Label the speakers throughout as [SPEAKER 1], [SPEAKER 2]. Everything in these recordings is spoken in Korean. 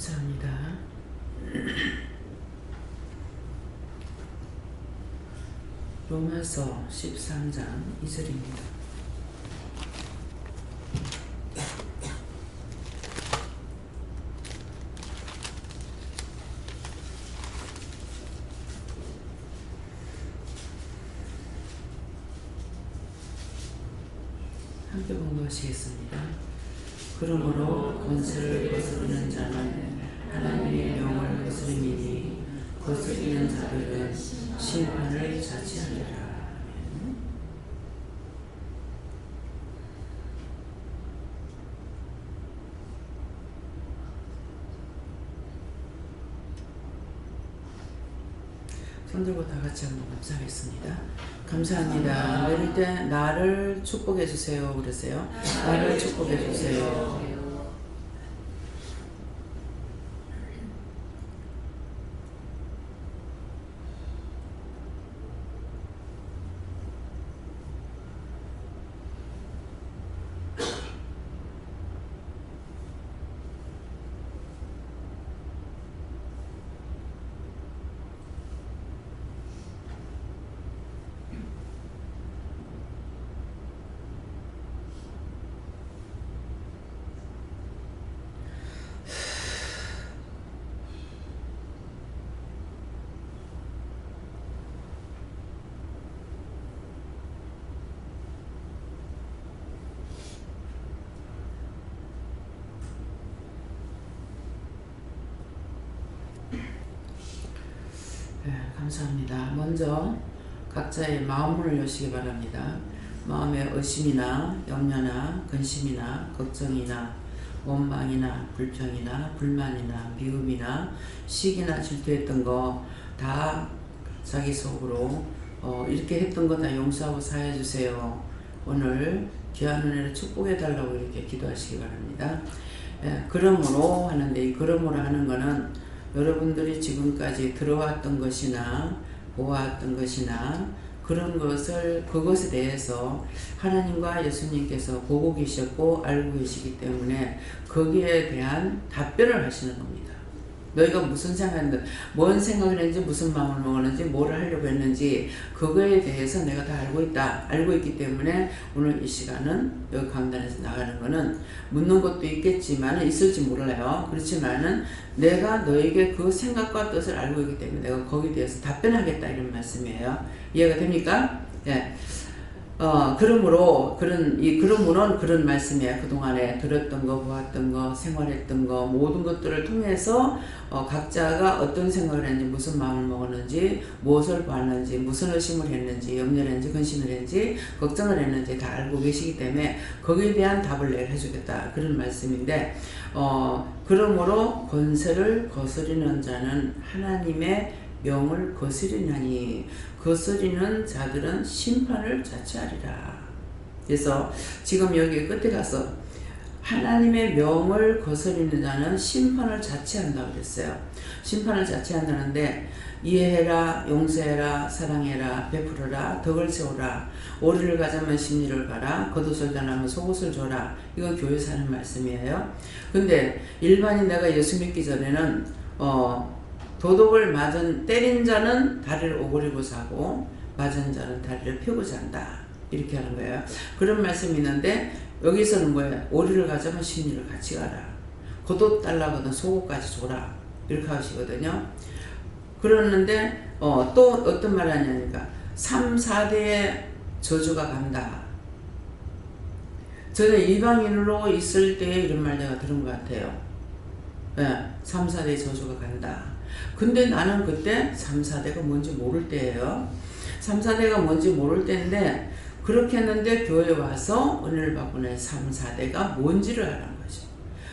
[SPEAKER 1] 감사합니다. 로마서 13장 2절입니다. 함께 공부하시겠습니다. 그러므로 권세를 거스르는 자는 하나님의 명을 거스림이니 거스리는 자들은 심판을 자치하리라. 손들고 다 같이 한번 감사하겠습니다. 감사합니다. 내릴 때 나를 축복해 주세요. 그러세요. 나를 축복해 주세요. 네, 감사합니다. 먼저 각자의 마음문을 여시기 바랍니다. 마음의 의심이나 염려나 근심이나 걱정이나 원망이나 불평이나 불만이나 미움이나 시기나 질투했던 거 다 자기 속으로 이렇게 했던 거 다 용서하고 사해 주세요. 오늘 귀한 은혜를 축복해 달라고 이렇게 기도하시기 바랍니다. 그러므로 하는데, 이 그러므로 하는 거는 여러분들이 지금까지 들어왔던 것이나 보아왔던 것이나 그런 것을, 그것에 대해서 하나님과 예수님께서 보고 계셨고 알고 계시기 때문에 거기에 대한 답변을 하시는 겁니다. 너희가 무슨 생각했는지, 뭔 생각을 했는지, 무슨 마음을 먹었는지, 뭐를 하려고 했는지 그거에 대해서 내가 다 알고 있다. 알고 있기 때문에 오늘 이 시간은 여기 강단에서 나가는 거는 묻는 것도 있겠지만, 있을지 몰라요. 그렇지만은 내가 너에게 그 생각과 뜻을 알고 있기 때문에 내가 거기에 대해서 답변하겠다, 이런 말씀이에요. 이해가 됩니까? 네. 그러므로 그런 말씀이에요. 그동안에 들었던 거, 보았던 거, 생활했던 거, 모든 것들을 통해서 각자가 어떤 생각을 했는지, 무슨 마음을 먹었는지, 무엇을 봤는지, 무슨 의심을 했는지, 염려를 했는지, 근심을 했는지, 걱정을 했는지 다 알고 계시기 때문에 거기에 대한 답을 내가 해주겠다, 그런 말씀인데, 그러므로 권세를 거스리는 자는 하나님의 명을 거스리나니 거스리는 자들은 심판을 자치하리라. 그래서 지금 여기 끝에 가서 하나님의 명을 거스리는 자는 심판을 자치한다고 그랬어요. 심판을 자치한다는데, 이해해라, 용서해라, 사랑해라, 베풀어라, 덕을 세우라, 오리를 가자면 심리를 가라, 겉옷을 달라면 속옷을 줘라. 이건 교회에서 하는 말씀이에요. 근데 일반인 내가 예수 믿기 전에는 도둑을 때린 자는 다리를 오그리고 자고 맞은 자는 다리를 펴고 잔다, 이렇게 하는 거예요. 그런 말씀이 있는데 여기서는 뭐예요? 오리를 가자면 심리를 같이 가라, 겉옷 달라거든 속옷까지 줘라, 이렇게 하시거든요. 그러는데 또 어떤 말 하냐니까 3, 4대의 저주가 간다. 저는 이방인으로 있을 때 이런 말 내가 들은 것 같아요. 3, 4대의 저주가 간다. 근데 나는 그때 3, 4대가 뭔지 모를 때예요. 3, 4대가 뭔지 모를 때인데, 그렇게 했는데 교회에 와서 은혜를 받고 난 3, 4대가 뭔지를 알아는 거죠.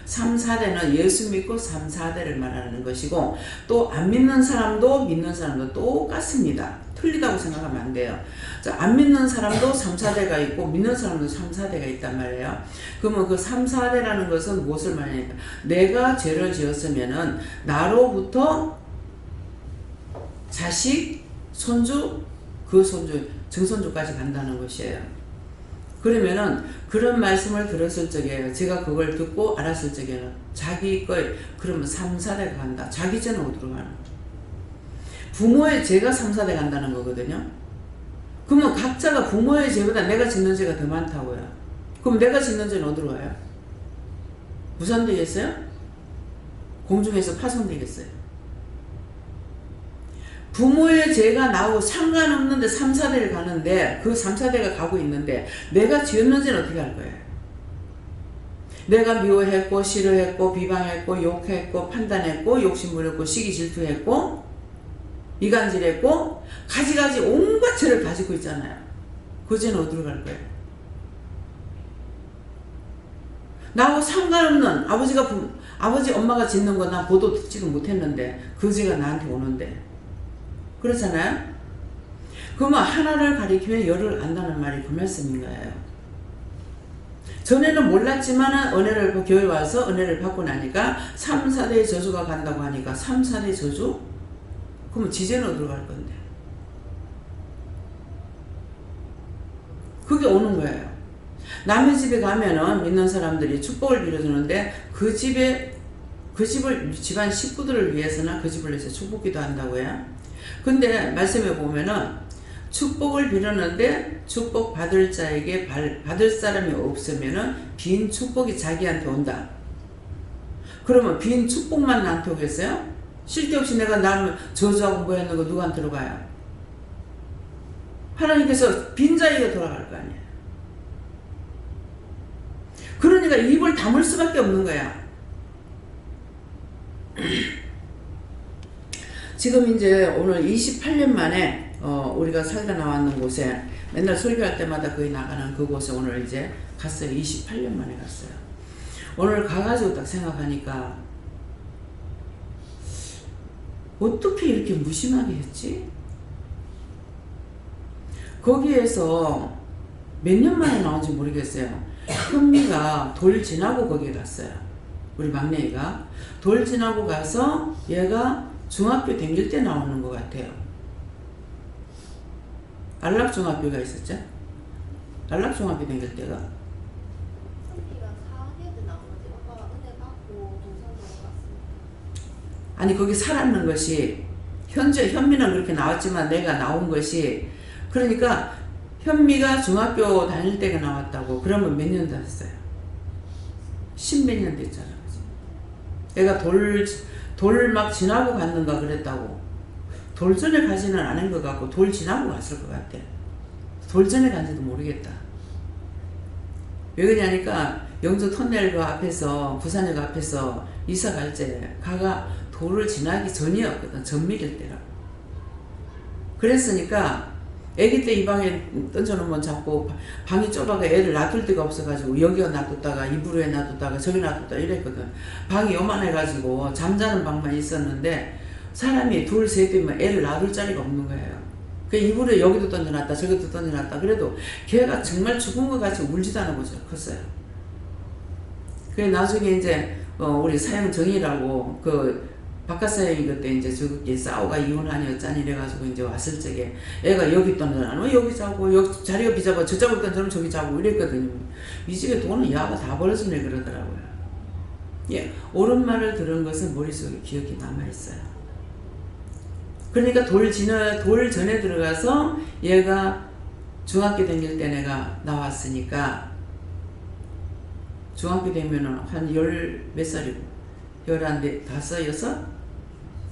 [SPEAKER 1] 3, 4대는 예수 믿고 3, 4대를 말하는 것이고, 또 안 믿는 사람도 믿는 사람도 똑같습니다. 틀리다고 생각하면 안 돼요. 안 믿는 사람도 3, 4대가 있고 믿는 사람도 3, 4대가 있단 말이에요. 그러면 그 3, 4대라는 것은 무엇을 말하니까, 내가 죄를 지었으면은 나로부터 자식, 손주, 그 손주, 증손주까지 간다는 것이에요. 그러면은 그런 말씀을 들었을 적에 제가 그걸 듣고 알았을 적에는 자기 거에 그러면 3, 4대가 간다. 자기 죄는 어디로 가는 거야? 부모의 죄가 3, 4대 간다는 거거든요. 그러면 각자가 부모의 죄보다 내가 짓는 죄가 더 많다고요. 그럼 내가 짓는 죄는 어디로 가요? 무산되겠어요? 공중에서 파손되겠어요? 부모의 죄가 나오고 상관없는데 3, 4대를 가는데 그 3, 4대가 가고 있는데 내가 지었는 죄는 어떻게 할 거예요? 내가 미워했고 싫어했고 비방했고 욕했고 판단했고 욕심부렸고 시기 질투했고 이간질했고 가지가지 온갖 죄를 가지고 있잖아요. 그 죄는 어디로 갈 거예요? 나하고 상관없는 아버지 엄마가 짓는 거 나 보도 듣지도 못했는데 그 죄가 나한테 오는데 그렇잖아요? 그러면 하나를 가리키면 열을 안다는 말이 그 말씀인 거예요. 전에는 몰랐지만 은혜를 교회 와서 은혜를 받고 나니까 3, 4대의 저주가 간다고 하니까 3, 4대 저주? 그러면 지제는 어디로 갈 건데? 그게 오는 거예요. 남의 집에 가면은 믿는 사람들이 축복을 빌어주는데 그 집을 집안 식구들을 위해서나 그 집을 위해서 축복기도 한다고요. 근데 말씀에 보면은 축복을 빌었는데 축복 받을 자에게 받을 사람이 없으면은 빈 축복이 자기한테 온다. 그러면 빈 축복만 나한테 오겠어요? 쓸데없이 내가 나를 저주하고 뭐 했는 거 누구한테로 가요? 하나님께서 빈자리가 돌아갈 거 아니에요. 그러니까 입을 다물 수밖에 없는 거야. 지금 이제 오늘 28년 만에 우리가 살다 나왔는 곳에 맨날 설교할 때마다 거의 나가는 그곳에 오늘 이제 갔어요. 28년 만에 갔어요. 오늘 가가지고 딱 생각하니까 어떻게 이렇게 무심하게 했지? 거기에서 몇 년 만에 나온지 모르겠어요. 현미가 돌 지나고 거기에 갔어요. 우리 막내가 돌 지나고 가서 얘가 중학교 다닐 때 나오는 것 같아요. 안락중학교가 있었죠? 안락중학교 다닐 때가
[SPEAKER 2] 현미가 4학년 때 나온 거지. 아빠가 은혜 받고 동산으로 갔습니다.
[SPEAKER 1] 아니 거기 살았는 것이 현재 현미는 그렇게 나왔지만 내가 나온 것이 그러니까 현미가 중학교 다닐 때가 나왔다고 그러면 몇 년 됐어요? 10몇 년 됐잖아. 애가 돌 막 지나고 갔는가 그랬다고. 돌 전에 가지는 않은 것 같고 돌 지나고 갔을 것 같아. 돌 전에 간지도 모르겠다. 왜 그러냐니까 영주 터널 그 앞에서 부산역 앞에서 이사 갈 때 가가 돌을 지나기 전이었거든. 전밀일 때라고. 그랬으니까 애기 때 이 방에 던져놓으면 자꾸 방이 좁아가 애를 놔둘 데가 없어가지고 여기가 놔뒀다가 이불에 놔뒀다가 저기 놔뒀다가 이랬거든. 방이 요만해가지고 잠자는 방만 있었는데 사람이 둘, 셋 되면 애를 놔둘 자리가 없는 거예요. 그 이불에 여기도 던져놨다 저기도 던져놨다 그래도 걔가 정말 죽은 것 같이 울지도 않은 거죠. 컸어요. 그래 나중에 이제 우리 사형정이라고 그 박가사형이 그때 이제 저기 싸우가 이혼하니 어쩌니 이래가지고 이제 왔을 적에 애가 여기 던져놔 여기 자고 여기 자리가 비잡아 저쪽으로 던져놓으면 저기 자고 이랬거든요. 이 집에 돈은 야가 다 벌어주네 그러더라고요. 예, 옳은 말을 들은 것은 머릿속에 기억이 남아있어요. 그러니까 돌 전에 들어가서 얘가 중학교 다닐 때 내가 나왔으니까 중학교 되면은 한 몇 살이고 11, 5, 6?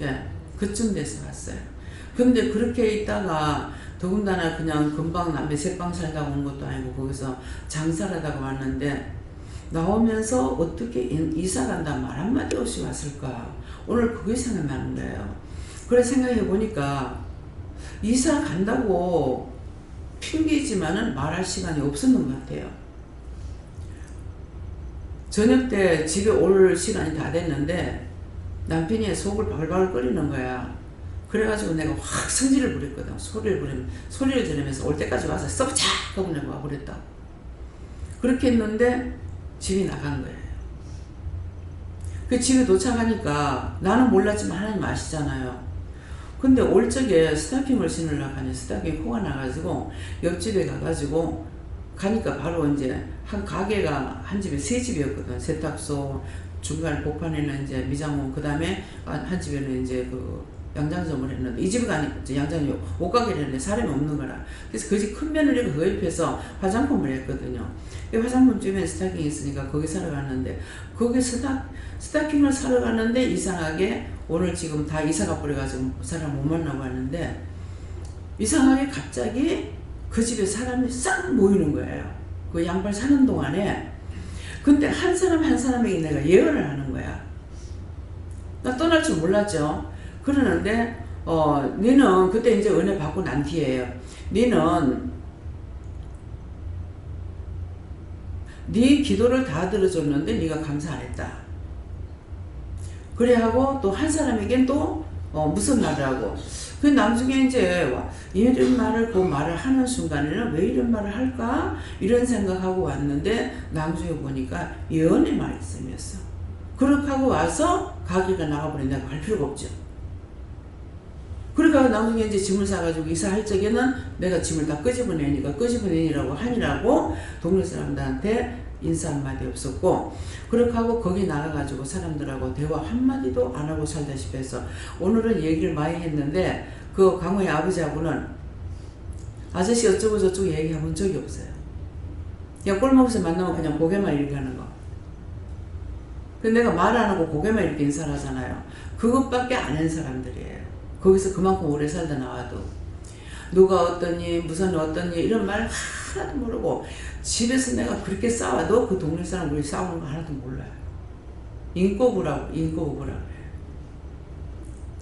[SPEAKER 1] 예, 그쯤 돼서 왔어요. 근데 그렇게 있다가 더군다나 그냥 금방 남의 새빵 살다가 온 것도 아니고 거기서 장사를 하다가 왔는데 나오면서 어떻게 이사 간다 말 한마디 없이 왔을까? 오늘 그게 생각나는 거예요. 그래 생각해 보니까 이사 간다고 핑계지만은 말할 시간이 없었는 것 같아요. 저녁 때 집에 올 시간이 다 됐는데 남편이 속을 발발 끓이는 거야. 그래가지고 내가 확 성질을 부렸거든. 소리를 지르면서 올 때까지 와서 썩자! 하고 내가 와버렸다. 그렇게 했는데 집이 나간 거예요. 그 집에 도착하니까 나는 몰랐지만 하나님 아시잖아요. 근데 올 적에 스타킹을 신으려고 하니 스타킹 코가 나가지고 옆집에 가가지고 가니까 바로 이제 한 가게가 한 집에 세 집이었거든. 세탁소, 중간 복판에는 이제 미장원, 그 다음에 한 집에는 이제 그 양장점을 했는데, 이 집은 아니, 양장점, 옷가게를 했는데 사람이 없는 거라. 그래서 그 집 큰 며느리가 그 옆에서 화장품을 했거든요. 이 화장품집에 스타킹이 있으니까 거기 사러 갔는데, 거기 스타킹을 사러 갔는데, 이상하게 오늘 지금 다 이사가 버려가지고 사람 못 만나고 하는데, 이상하게 갑자기 그 집에 사람이 싹 모이는 거예요. 그 양말 사는 동안에. 근데 한 사람 한 사람에게 내가 예언을 하는 거야. 나 떠날 줄 몰랐죠. 그러는데 너는 그때 이제 은혜 받고 난 뒤에요. 너는 네 기도를 다 들어줬는데 네가 감사 안 했다. 그래 하고 또 한 사람에겐 또 무슨 말을 하고, 그 나중에 이제 이런 말을 그 말을 하는 순간에는 왜 이런 말을 할까 이런 생각하고 왔는데, 나중에 보니까 예언의 말씀이었어. 그렇게 하고 와서 가게가 나가버린다고 할 필요가 없죠. 그러니까 나중에 이제 짐을 싸가지고 이사할 적에는 내가 짐을 다 끄집어내니까 끄집어내니라고 하니라고 동네 사람들한테 인사 한마디 없었고, 그렇게 하고 거기 나가가지고 사람들하고 대화 한마디도 안 하고 살다시피 해서 오늘은 얘기를 많이 했는데, 그 강호의 아버지하고는 아저씨 어쩌고 저쩌고 얘기해본 적이 없어요. 그냥 꼴목에서 만나면 그냥 고개만 이렇게 하는 거. 근데 내가 말 안 하고 고개만 이렇게 인사를 하잖아요. 그것밖에 안 한 사람들이에요. 거기서 그만큼 오래 살다 나와도. 누가 어떠니 무슨 어떠니 이런 말 하나도 모르고, 집에서 내가 그렇게 싸워도 그 동네 사람 우리 싸우는 거 하나도 몰라요. 인꼬부라고 그래요.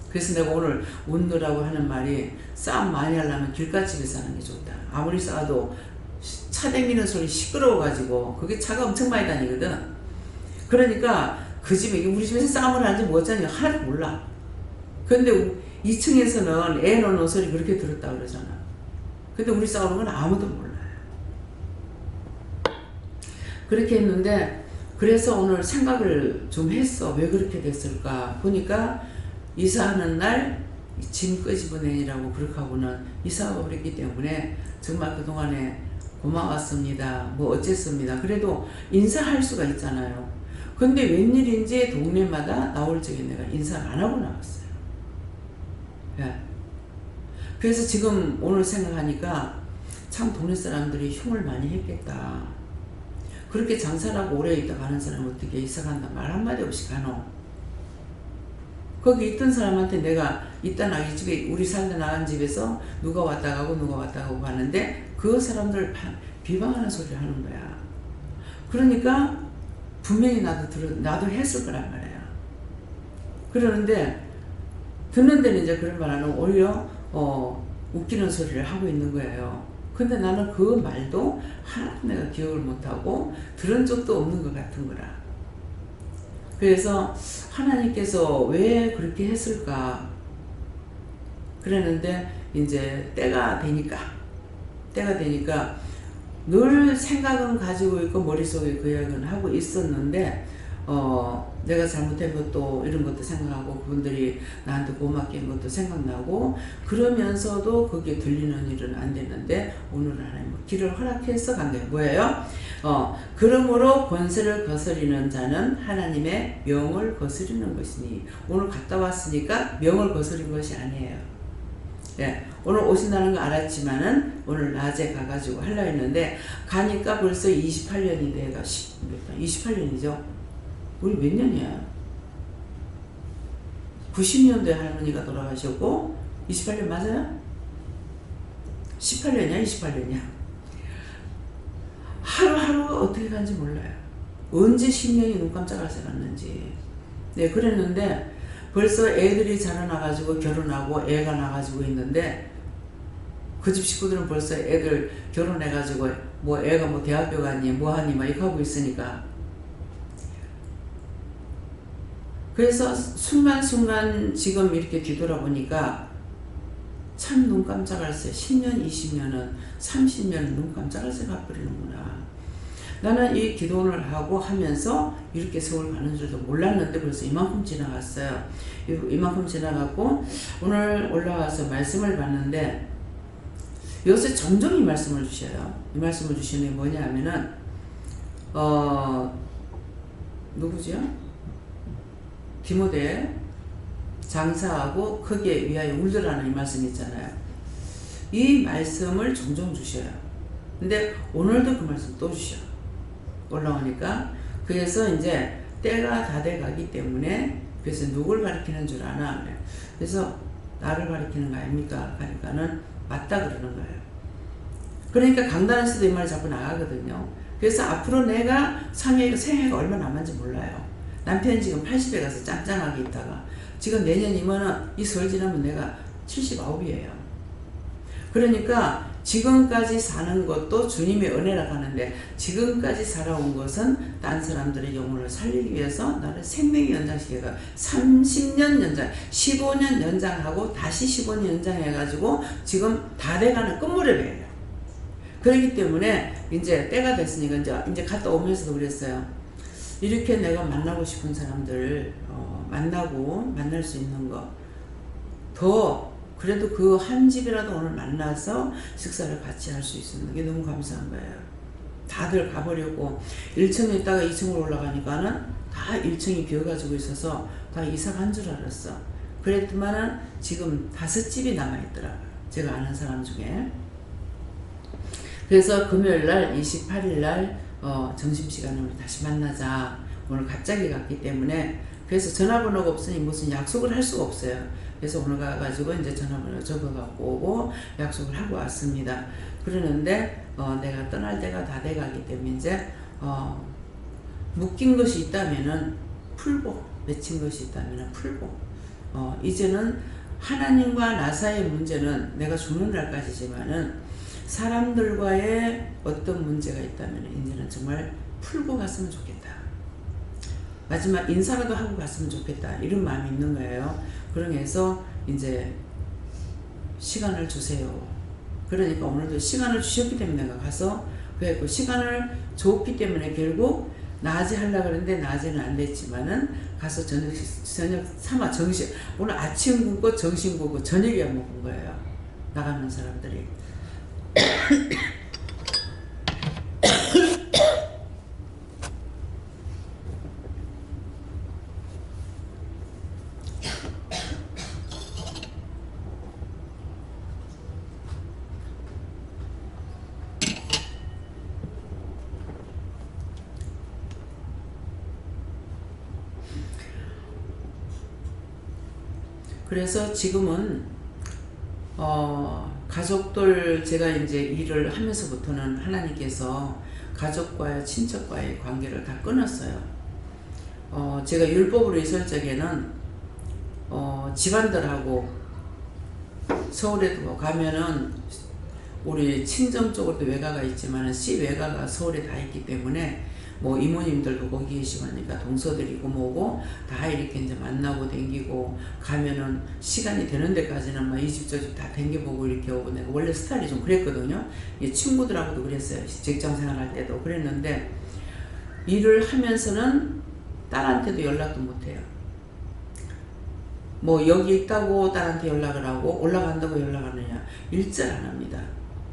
[SPEAKER 1] 그래서 내가 오늘 웃느라고 하는 말이, 싸움 많이 하려면 길가집에서 하는 게 좋다. 아무리 싸워도 차 댕기는 소리 시끄러워가지고 그게 차가 엄청 많이 다니거든. 그러니까 그 집에, 우리 집에서 싸움을 하는지 뭐였잖니 하나도 몰라. 근데 2층에서는 애 노는 소리 그렇게 들었다 그러잖아. 근데 우리 싸우는 건 아무도 몰라요. 그렇게 했는데, 그래서 오늘 생각을 좀 했어. 왜 그렇게 됐을까 보니까, 이사하는 날 짐 끄집어내니라고 그렇게 하고는 이사가 버렸기 때문에 정말 그동안에 고마웠습니다. 뭐 어쨌습니다. 그래도 인사할 수가 있잖아요. 근데 웬일인지 동네마다 나올 적에 내가 인사를 안 하고 나왔어요. 예. 그래서 지금 오늘 생각하니까 참 동네 사람들이 흉을 많이 했겠다. 그렇게 장사를 하고 오래 있다 가는 사람은 어떻게 이사 간다 말 한마디 없이 가노. 거기 있던 사람한테 내가 이따 나기 집에, 우리 살다 나간 집에서 누가 왔다 가고 누가 왔다 가고 하는데 그 사람들 비방하는 소리를 하는 거야. 그러니까 분명히 나도 했을 거란 말이야. 그러는데 듣는 데는 이제 그런 말 안 하고 오히려 웃기는 소리를 하고 있는 거예요. 근데 나는 그 말도 하나도 내가 기억을 못하고 들은 적도 없는 것 같은 거라. 그래서 하나님께서 왜 그렇게 했을까 그랬는데, 이제 때가 되니까 늘 생각은 가지고 있고 머릿속에 그 이야기는 하고 있었는데, 내가 잘못한 것도 이런 것도 생각하고 그분들이 나한테 고맙게 한 것도 생각나고, 그러면서도 그게 들리는 일은 안 되는데 오늘은 하나님 길을 허락해서 간 게 뭐예요? 그러므로 권세를 거스리는 자는 하나님의 명을 거스리는 것이니, 오늘 갔다 왔으니까 명을 거스린 것이 아니에요. 예, 오늘 오신다는 거 알았지만은 오늘 낮에 가가지고 하려고 했는데, 가니까 벌써 28년이 돼가 28년이죠. 우리 몇 년이야? 90년도에 할머니가 돌아가셨고 28년 맞아요? 18년이야 28년이야. 하루하루가 어떻게 간지 몰라요. 언제 10년이 눈 깜짝할 새 갔는지. 네, 그랬는데 벌써 애들이 자라나가지고 결혼하고 애가 나가지고 있는데, 그 집 식구들은 벌써 애들 결혼해가지고 뭐 애가 뭐 대학교 가니 뭐 하니 막 이렇게 하고 있으니까. 그래서 순간순간 지금 이렇게 뒤돌아보니까 참 눈 깜짝할 새, 10년, 20년은 30년은 눈 깜짝할 새 가버리는구나. 나는 이 기도를 하고 하면서 이렇게 세월 가는 줄도 몰랐는데 벌써 이만큼 지나갔어요. 이만큼 지나갔고 오늘 올라와서 말씀을 봤는데, 요새 종종 이 말씀을 주셔요. 이 말씀을 주시는 게 뭐냐 하면은 누구죠? 디모데 장사하고 크게 위하여 울더라는 이 말씀 있잖아요. 이 말씀을 종종 주셔요. 근데 오늘도 그 말씀 또 주셔. 올라오니까. 그래서 이제 때가 다 돼가기 때문에 그래서 누굴 가리키는 줄 아나? 그래서 나를 가리키는 거 아닙니까? 그러니까는 맞다 그러는 거예요. 그러니까 강단에서도 이 말이 자꾸 나가거든요. 그래서 앞으로 내가 생애가 얼마 남았는지 몰라요. 남편이 지금 80에 가서 짱짱하게 있다가 지금 내년이면은 이 설 지나면 내가 79이에요. 그러니까 지금까지 사는 것도 주님의 은혜라 하는데 지금까지 살아온 것은 딴 사람들의 영혼을 살리기 위해서 나를 생명이 연장시켜가 30년 연장, 15년 연장하고 다시 15년 연장해가지고 지금 다 돼가는 끝무렵이에요. 그렇기 때문에 이제 때가 됐으니까 이제 갔다 오면서도 그랬어요. 이렇게 내가 만나고 싶은 사람들 만날 수 있는 거 더 그래도 그 한 집이라도 오늘 만나서 식사를 같이 할 수 있는 게 너무 감사한 거예요. 다들 가버렸고 1층에 있다가 2층으로 올라가니까는 다 1층이 비어가지고 있어서 다 이사 간 줄 알았어. 그랬더만은 지금 5집이 남아있더라고요. 제가 아는 사람 중에. 그래서 금요일날 28일날 점심시간에 우리 다시 만나자. 오늘 갑자기 갔기 때문에 그래서 전화번호가 없으니 무슨 약속을 할 수가 없어요. 그래서 오늘 가가지고 이제 전화번호 적어갖고 오고 약속을 하고 왔습니다. 그러는데 내가 떠날 때가 다 돼가기 때문에 이제 묶인 것이 있다면은 풀고 맺힌 것이 있다면은 풀고 이제는 하나님과 나 사이의 문제는 내가 죽는 날까지지만은 사람들과의 어떤 문제가 있다면 이제는 정말 풀고 갔으면 좋겠다. 마지막 인사라도 하고 갔으면 좋겠다. 이런 마음이 있는 거예요. 그러면서 이제 시간을 주세요. 그러니까 오늘도 시간을 주셨기 때문에 내가 가서 그래갖고 시간을 줬기 때문에 결국 낮에 하려고 그랬는데 낮에는 안 됐지만은 가서 저녁 삼아 정신 오늘 아침 굶고 점심 굶고 저녁에 먹은 거예요. 나가는 사람들이. 그래서 지금은 가족들 제가 이제 일을 하면서부터는 하나님께서 가족과의 친척과의 관계를 다 끊었어요. 제가 율법으로 있을 적에는 집안들하고 서울에도 가면은 우리 친정 쪽으로도 외가가 있지만 씨 외가가 서울에 다 있기 때문에 뭐 이모님들도 거기 계시고 하니까 동서들이고 뭐고 다 이렇게 이제 만나고 댕기고 가면은 시간이 되는 데까지는 막 이 집 저 집 다 댕겨보고 이렇게 오고 내가 원래 스타일이 좀 그랬거든요. 친구들하고도 그랬어요. 직장 생활할 때도 그랬는데 일을 하면서는 딸한테도 연락도 못해요. 뭐 여기 있다고 딸한테 연락을 하고 올라간다고 연락하느냐 일절 안 합니다.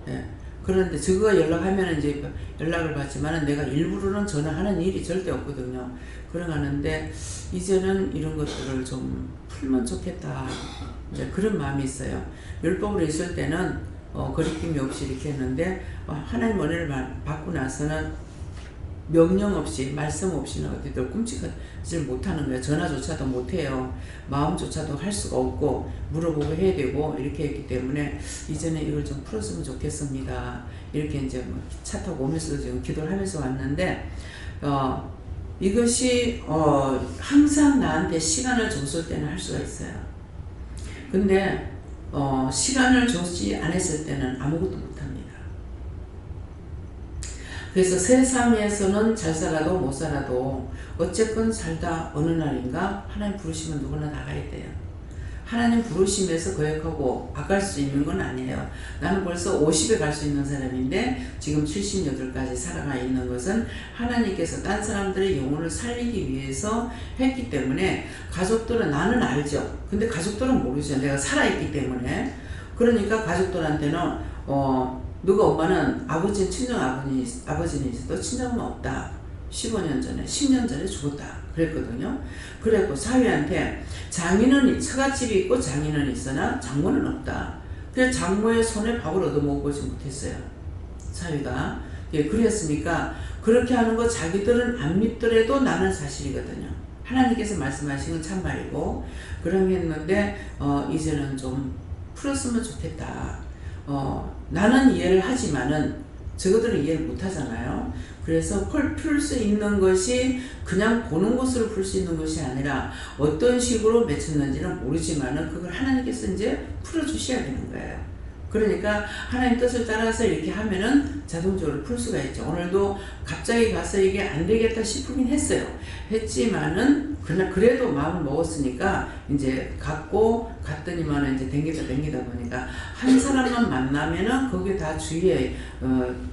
[SPEAKER 1] 예. 그런데 저거가 연락하면 이제 연락을 받지만은 내가 일부러는 전화하는 일이 절대 없거든요. 그러가는데 이제는 이런 것들을 좀 풀면 좋겠다. 이제 그런 마음이 있어요. 율법으로 있을 때는 거리낌이 없이 이렇게 했는데 하나님 은혜를 받고 나서는 명령 없이 말씀 없이는 어디들 꿈쩍하지 못하는 거예요. 전화조차도 못해요. 마음조차도 할 수가 없고 물어보고 해야 되고 이렇게 했기 때문에 이제는 이걸 좀 풀었으면 좋겠습니다. 이렇게 이제 뭐 차 타고 오면서도 지금 기도를 하면서 왔는데 이것이 항상 나한테 시간을 줬을 때는 할 수가 있어요. 근데 시간을 주지 않았을 때는 아무것도 못합니다. 그래서 세상에서는 잘 살아도 못 살아도 어쨌건 살다 어느 날인가 하나님 부르시면 누구나 나가야 돼요. 하나님 부르심에서 거역하고 바갈 수 있는 건 아니에요. 나는 벌써 50에 갈 수 있는 사람인데 지금 78까지 살아가 있는 것은 하나님께서 딴 사람들의 영혼을 살리기 위해서 했기 때문에 가족들은 나는 알죠. 근데 가족들은 모르죠. 내가 살아있기 때문에. 그러니까 가족들한테는 누가 엄마는 아버지는 아버지는 있어도 친정은 없다. 15년 전에 10년 전에 죽었다 그랬거든요. 그래갖고 사위한테 장인은 처갓집이 있고 장인은 있으나 장모는 없다. 그래서 장모의 손에 밥을 얻어먹어보지 못했어요. 사위가. 예, 그랬으니까 그렇게 하는 거 자기들은 안 믿더라도 나는 사실이거든요. 하나님께서 말씀하신 건 참말이고 그러했는데 이제는 좀 풀었으면 좋겠다. 나는 이해를 하지만은 저것들은 이해를 못 하잖아요. 그래서 풀 수 있는 것이 그냥 보는 것으로 풀 수 있는 것이 아니라 어떤 식으로 맺혔는지는 모르지만은 그걸 하나님께서 이제 풀어주셔야 되는 거예요. 그러니까 하나님 뜻을 따라서 이렇게 하면은 자동적으로 풀 수가 있죠. 오늘도 갑자기 가서 이게 안 되겠다 싶긴 했어요. 했지만은 그래도 마음을 먹었으니까 이제 갔더니만은 이제 댕기다 보니까 한 사람만 만나면은 거기에 다 주위에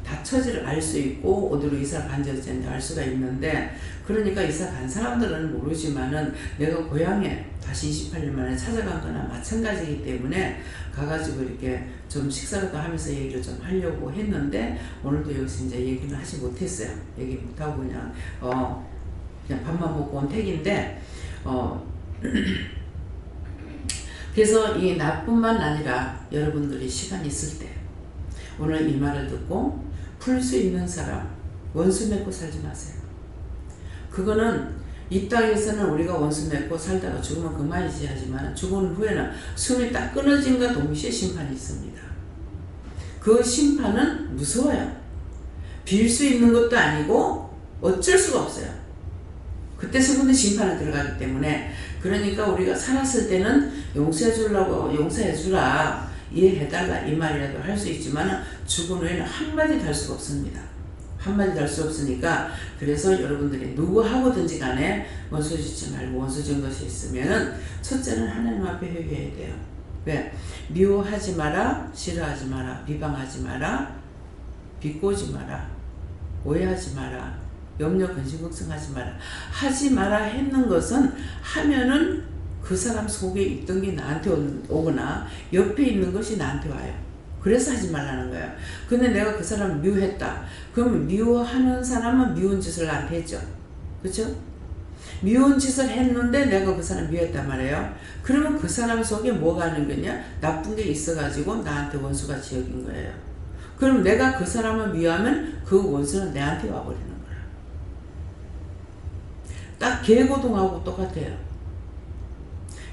[SPEAKER 1] 다 처지를 알 수 있고 어디로 이사 간지 알 수가 있는데 그러니까 이사 간 사람들은 모르지만은 내가 고향에 다시 28년 만에 찾아간 거나 마찬가지이기 때문에 가가지고 이렇게 좀 식사를 하면서 얘기를 좀 하려고 했는데 오늘도 여기서 이제 얘기는 하지 못했어요. 얘기 못하고 그냥 밥만 먹고 온 택인데 그래서 이 나뿐만 아니라 여러분들이 시간 있을 때 오늘 이 말을 듣고 풀 수 있는 사람 원수 맺고 살지 마세요. 그거는 이 땅에서는 우리가 원수 맺고 살다가 죽으면 그만이지 하지만 죽은 후에는 숨이 딱 끊어진과 동시에 심판이 있습니다. 그 심판은 무서워요. 빌 수 있는 것도 아니고 어쩔 수가 없어요. 그때서부터 심판에 들어가기 때문에 그러니까 우리가 살았을 때는 용서해주라 이해해달라 이 말이라도 할 수 있지만 죽은 후에는 한마디 달 수가 없습니다. 한마디 달 수 없으니까 그래서 여러분들이 누구하고든지 간에 원수 짓지 말고 원수 진 것이 있으면은 첫째는 하나님 앞에 회개해야 돼요. 왜? 미워하지 마라, 싫어하지 마라, 비방하지 마라, 비꼬지 마라, 오해하지 마라, 염려 근심 걱정하지 마라. 하지 마라 했는 것은 하면은 그 사람 속에 있던 게 나한테 오거나 옆에 있는 것이 나한테 와요. 그래서 하지 말라는 거예요. 근데 내가 그 사람을 미워했다. 그러면 미워하는 사람은 미운 짓을 나한테 했죠. 그렇죠? 미운 짓을 했는데 내가 그 사람 미워했단 말이에요. 그러면 그 사람 속에 뭐가 하는 거냐? 나쁜 게 있어가지고 나한테 원수같이 여긴 거예요. 그럼 내가 그 사람을 미워하면 그 원수는 내한테 와버리는 거예요. 딱 개고동하고 똑같아요.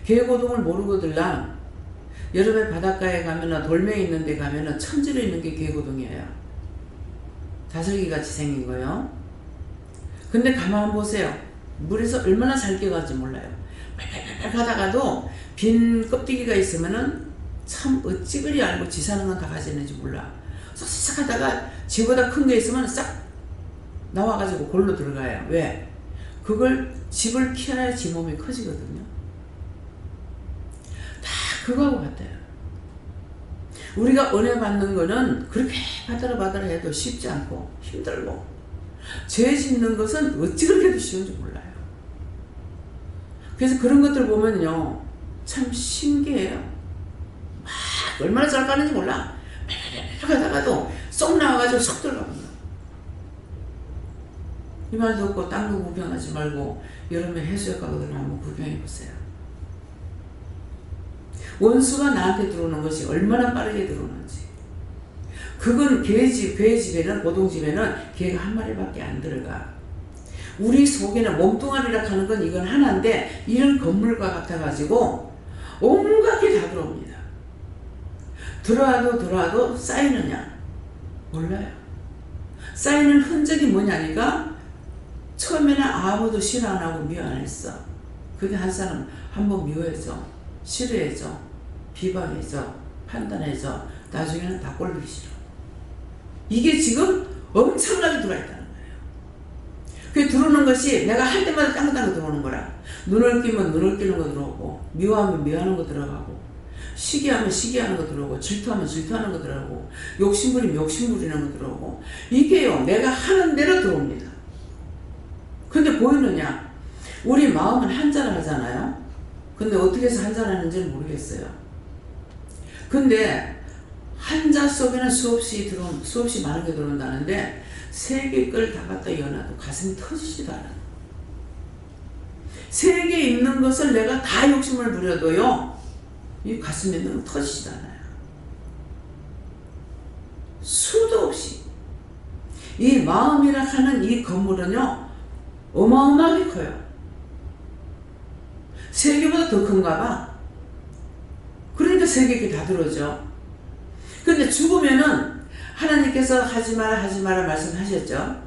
[SPEAKER 1] 개고동을 모르거들랑 여름에 바닷가에 가면은 돌멩이 있는 데 가면은 천지로 있는 게 개고동이에요. 다슬기같이 생긴 거요. 근데 가만 보세요. 물에서 얼마나 잘 깨갈지 몰라요. 팔팔팔 하다가도 빈 껍데기가 있으면은 참 어찌 그리 알고 지 사는 건 다 가지는지 몰라. 쏙쏙 하다가 지보다 큰 게 있으면 싹 나와가지고 골로 들어가요. 왜? 그걸 집을 키워야 지 몸이 커지거든요. 다 그거하고 같아요. 우리가 은혜 받는 거는 그렇게 받으라 해도 쉽지 않고 힘들고 죄 짓는 것은 어찌 그렇게도 쉬운지 몰라요. 그래서 그런 것들 보면요 참 신기해요. 막 얼마나 잘 가는지 몰라. 하다가도 쏙 나와가지고 쏙 들어갑니다. 이 말 듣고 딴 거 구경하지 말고 여름에 해수욕가거든 한번 구경해 보세요. 원수가 나한테 들어오는 것이 얼마나 빠르게 들어오는지. 그건 걔 집에는 고동집에는 걔가 한 마리밖에 안 들어가. 우리 속에는 몸뚱아리라 하는 건 이건 하나인데 이런 건물과 같아가지고 온갖 게 다 들어옵니다. 들어와도 쌓이느냐? 몰라요. 쌓이는 흔적이 뭐냐니까 처음에는 아무도 싫어 안 하고 미워 안 했어. 그게 한 사람 한번 미워해줘, 싫어해줘, 비방해줘, 판단해줘. 나중에는 다 꼴보기 싫어. 이게 지금 엄청나게 들어있다는 거예요. 그게 들어오는 것이 내가 할 때마다 딴 거 들어오는 거라. 눈을 끼면 눈을 끼는 거 들어오고, 미워하면 미워하는 거 들어가고, 시기하면 시기하는 거 들어오고, 질투하면 질투하는 거 들어오고, 욕심부리면 욕심부리는 거 들어오고. 이게요 내가 하는 대로 들어옵니다. 근데 보이느냐? 우리 마음은 한잔을 하잖아요. 근데 어떻게 해서 한잔하는지는 모르겠어요. 근데 한자 속에는 수없이 많은 게 들어온다는데 3개 걸 다 갖다 이어놔도 가슴이 터지지도 않아. 3개 있는 것을 내가 다 욕심을 부려도요, 이 가슴에 있는 건 터지지도 않아요. 수도 없이. 이 마음이라 하는 이 건물은요, 어마어마하게 커요. 3개보다 더 큰가 봐. 그러니까 3개 다 들어오죠. 근데 죽으면은 하나님께서 하지 마라 말씀하셨죠.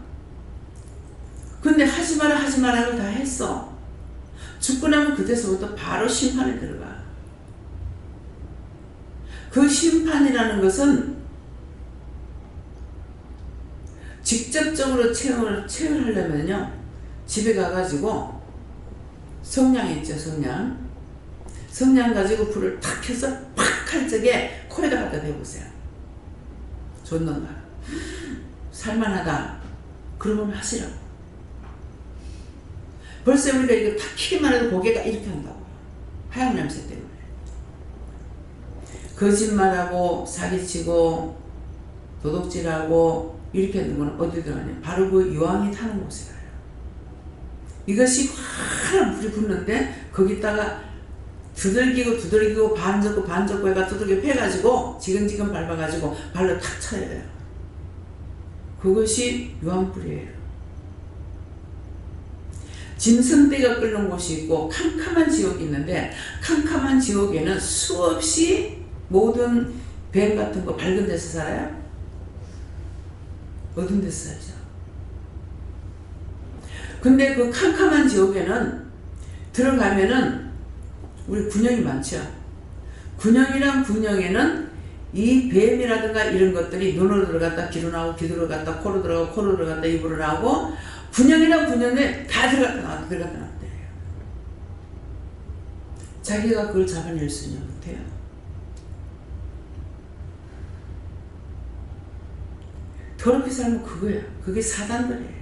[SPEAKER 1] 근데 하지 마라를 다 했어. 죽고 나면 그때서부터 바로 심판에 들어가. 그 심판이라는 것은 직접적으로 체험을 하려면요, 집에 가가지고 성냥 있죠, 성냥 가지고 불을 탁 켜서 팍 할 적에 코에다 갖다 대보세요. 좋는가? 살만하다. 그러면 하시라고. 벌써 우리가 이거 탁 키기만 해도 고개가 이렇게 한다고. 하얀 냄새 때문에. 거짓말하고 사기치고 도둑질하고 이렇게 하는 건 어디 들어가냐? 바로 그 유황이 타는 곳에 가요. 이것이 환한 불이 붙는데 거기다가 두들기고 반 접고 해가 두들겨 패가지고 지근지근 밟아가지고 발로 탁 쳐야 돼요. 그것이 유황불이에요. 짐승떼가 끓는 곳이 있고 캄캄한 지옥이 있는데, 캄캄한 지옥에는 수없이 모든 뱀 같은 거 밝은 데서 살아요? 어두운 데서 살죠. 근데 그 캄캄한 지옥에는 들어가면은 우리 군형이 많죠. 군형이랑 군형에는 이 뱀이라든가 이런 것들이 눈으로 들어갔다 귀로 나오고, 귀로 들어갔다 코로 들어가고, 코로 들어갔다 입으로 나오고, 군형이랑 군형에 다 들어갔다 나왔대요. 자기가 그걸 잡아낼 수는 못해요. 더럽게 살면 그거예요. 그게 사단들이에요.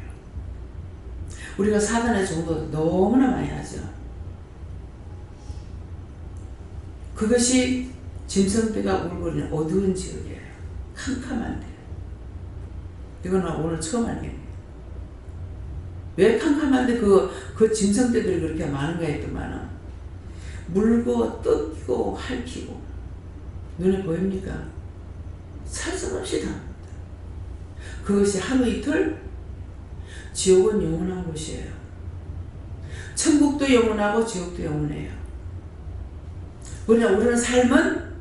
[SPEAKER 1] 우리가 사단의 정도 너무나 많이 하죠. 그것이 짐승떼가 울거리는 어두운 지역이에요. 캄캄한데. 이건 오늘 처음 알겠네요. 왜 캄캄한데 그 짐승떼들이 그렇게 많은가 했더만은, 물고 뜯고 핥히고 눈에 보입니까? 살살없이 당합니다. 그것이 하루 이틀. 지옥은 영원한 곳이에요. 천국도 영원하고 지옥도 영원해요. 우리는 삶은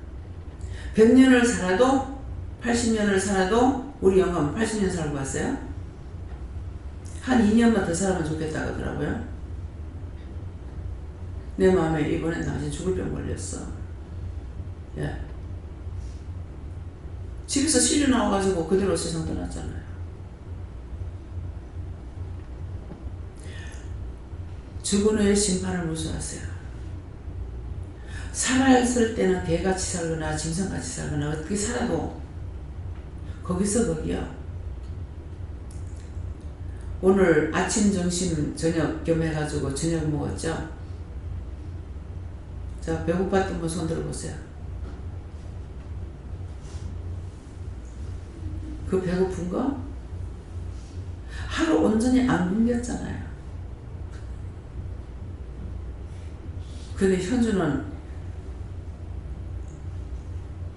[SPEAKER 1] 100년을 살아도 80년을 살아도, 우리 영감 80년 살고 왔어요. 한 2년만 더 살면 좋겠다고 하더라고요. 내 마음에 이번에 당신 죽을 병 걸렸어. 예. 집에서 실려 나와가지고 그대로 세상 떠났잖아요. 죽은 후에 심판을 무서워하세요. 살았을 때는 개같이 살거나 짐승같이 살거나 어떻게 살아도 거기서 거기야. 오늘 아침, 점심, 저녁 겸 해가지고 저녁 먹었죠? 자, 배고팠던 분 손 들어보세요. 그 배고픈 거 하루 온전히 안 굶겼잖아요. 근데 현주는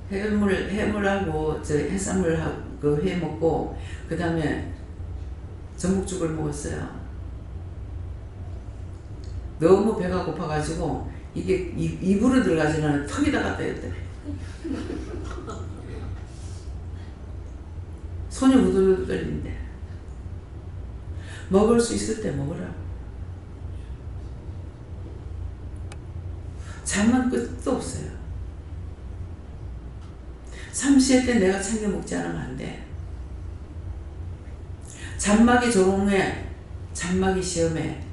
[SPEAKER 1] 해물하고 해산물하고 그 회 먹고 그 다음에 전복죽을 먹었어요. 너무 배가 고파가지고 이게 입으로 들어가지 않아요. 턱에다 갖다 댔더래. 손이 우두두두 떨리는데 먹을 수 있을 때 먹으라고. 잠만 끝도 없어요. 삼시에 때 내가 챙겨 먹지 않으면 안 돼. 잔마기 조롱에, 잔마기 시험에,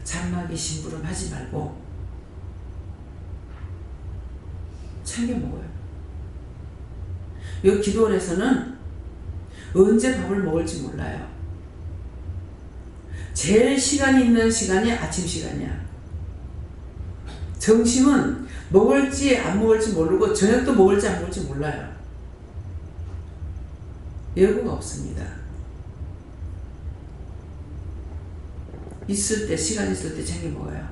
[SPEAKER 1] 잔마기 심부름 하지 말고 챙겨 먹어요. 여기 기도원에서는 언제 밥을 먹을지 몰라요. 제일 시간이 있는 시간이 아침 시간이야. 점심은 먹을지 안 먹을지 모르고 저녁도 먹을지 안 먹을지 몰라요. 여부가 없습니다. 있을 때, 시간 있을 때 챙겨 먹어요.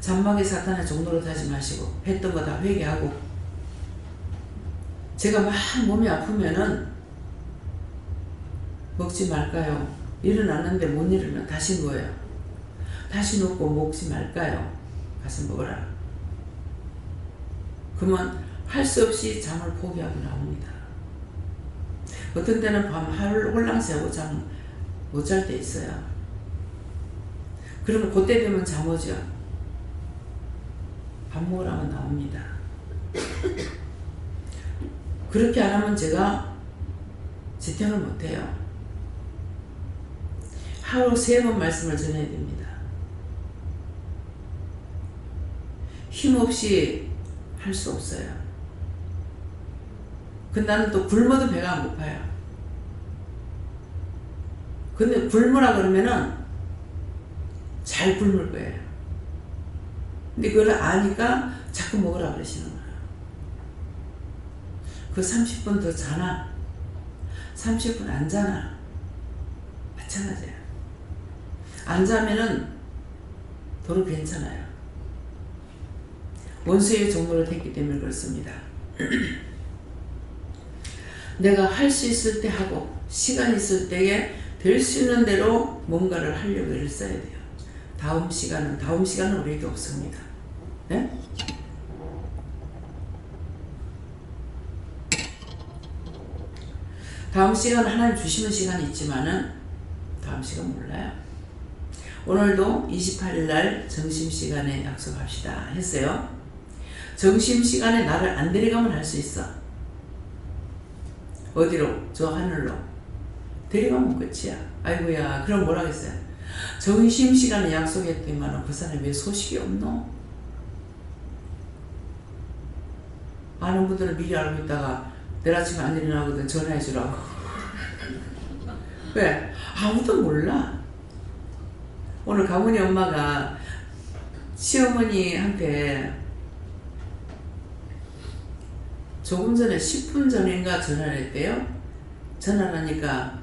[SPEAKER 1] 잔막의 사탄의 종로로 타지 마시고 했던 거 다 회개하고. 제가 막 몸이 아프면은 먹지 말까요? 일어났는데 못 일어나 다시 누워요. 다시 눕고 먹지 말까요? 가서 먹어라. 그러면 할 수 없이 잠을 포기하고 나옵니다. 어떤 때는 밤 하루 홀랑새하고 잠 못 잘 때 있어요. 그러면 그때 되면 잠 오죠. 밥 먹으라면 나옵니다. 그렇게 안 하면 제가 지탱을 못해요. 하루 3번 말씀을 전해야 됩니다. 힘없이 할 수 없어요. 근데 나는 또 굶어도 배가 안 고파요. 근데 굶으라 그러면은 잘 굶을 거예요. 근데 그걸 아니까 자꾸 먹으라 그러시는 거예요. 그 30분 더 자나? 30분 안 자나? 마찬가지예요. 안 자면은 도로 괜찮아요. 원수의 종로를 했기 때문에 그렇습니다. 내가 할 수 있을 때 하고 시간 있을 때에 될 수 있는 대로 뭔가를 하려고 애를 써야 돼요. 다음 시간은 우리에게 없습니다. 네? 다음 시간 하나님 주시는 시간이 있지만은 다음 시간 몰라요. 오늘도 28일 날 점심시간에 약속합시다 했어요. 점심시간에 나를 안 데려가면 할 수 있어. 어디로? 저 하늘로. 데려가면 끝이야. 아이고야, 그럼 뭐라겠어요? 점심시간에 약속했더니만 그 사람이 왜 소식이 없노? 많은 분들은 미리 알고 있다가 내일 아침에 안 일어나거든 전화해 주라고. 왜? 아무도 몰라. 오늘 가문이 엄마가 시어머니한테 조금 전에 10분 전인가 전화를 했대요. 전화를 하니까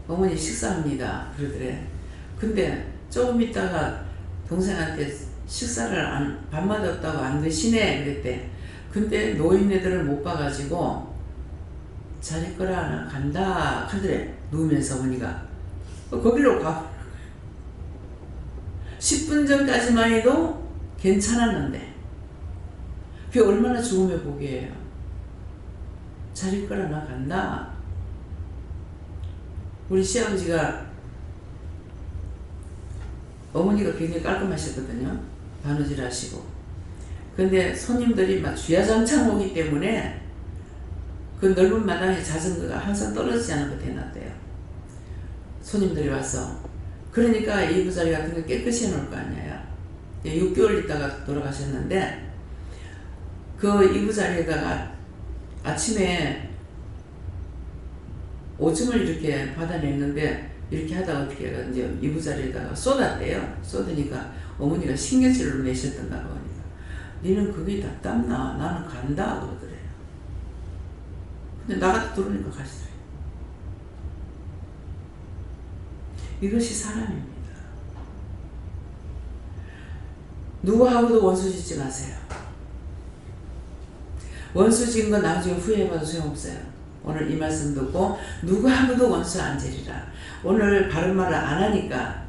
[SPEAKER 1] 어머니 식사합니다 그러더래. 근데 조금 있다가 동생한테 식사를 밥맛 없다고 안 드시네 그랬대. 근데 노인네들을 못 봐가지고 자리 거라 나 간다 하더래. 누우면서 어머니가 거기로 가. 10분 전까지만 해도 괜찮았는데 그게 얼마나 죽음의 복이에요. 자리 거라 나 간다. 우리 시아버지가 어머니가 굉장히 깔끔하셨거든요. 바느질 하시고. 근데 손님들이 막 주야장창 오기 때문에 그 넓은 마당에 자전거가 항상 떨어지지 않은 것 해놨대요. 손님들이 와서. 그러니까 이부자리 같은 거 깨끗이 해놓을 거 아니에요. 6개월 있다가 돌아가셨는데 그 이부자리에다가 아침에 오줌을 이렇게 받아냈는데 이렇게 하다가 어떻게 해가 이제 이부자리에다가 쏟았대요. 쏟으니까 어머니가 신경질을 내셨던가 보니까 니는 그게 다 땀나 나는 간다 그러더래요. 근데 나가다 들어오니까 가시더래요. 이것이 사람입니다. 누구하고도 원수 짓지 마세요. 원수 짓는 거 나중에 후회해봐도 소용없어요. 오늘 이 말씀 듣고 누구하고도 원수 안 지리라. 오늘 바른 말을 안 하니까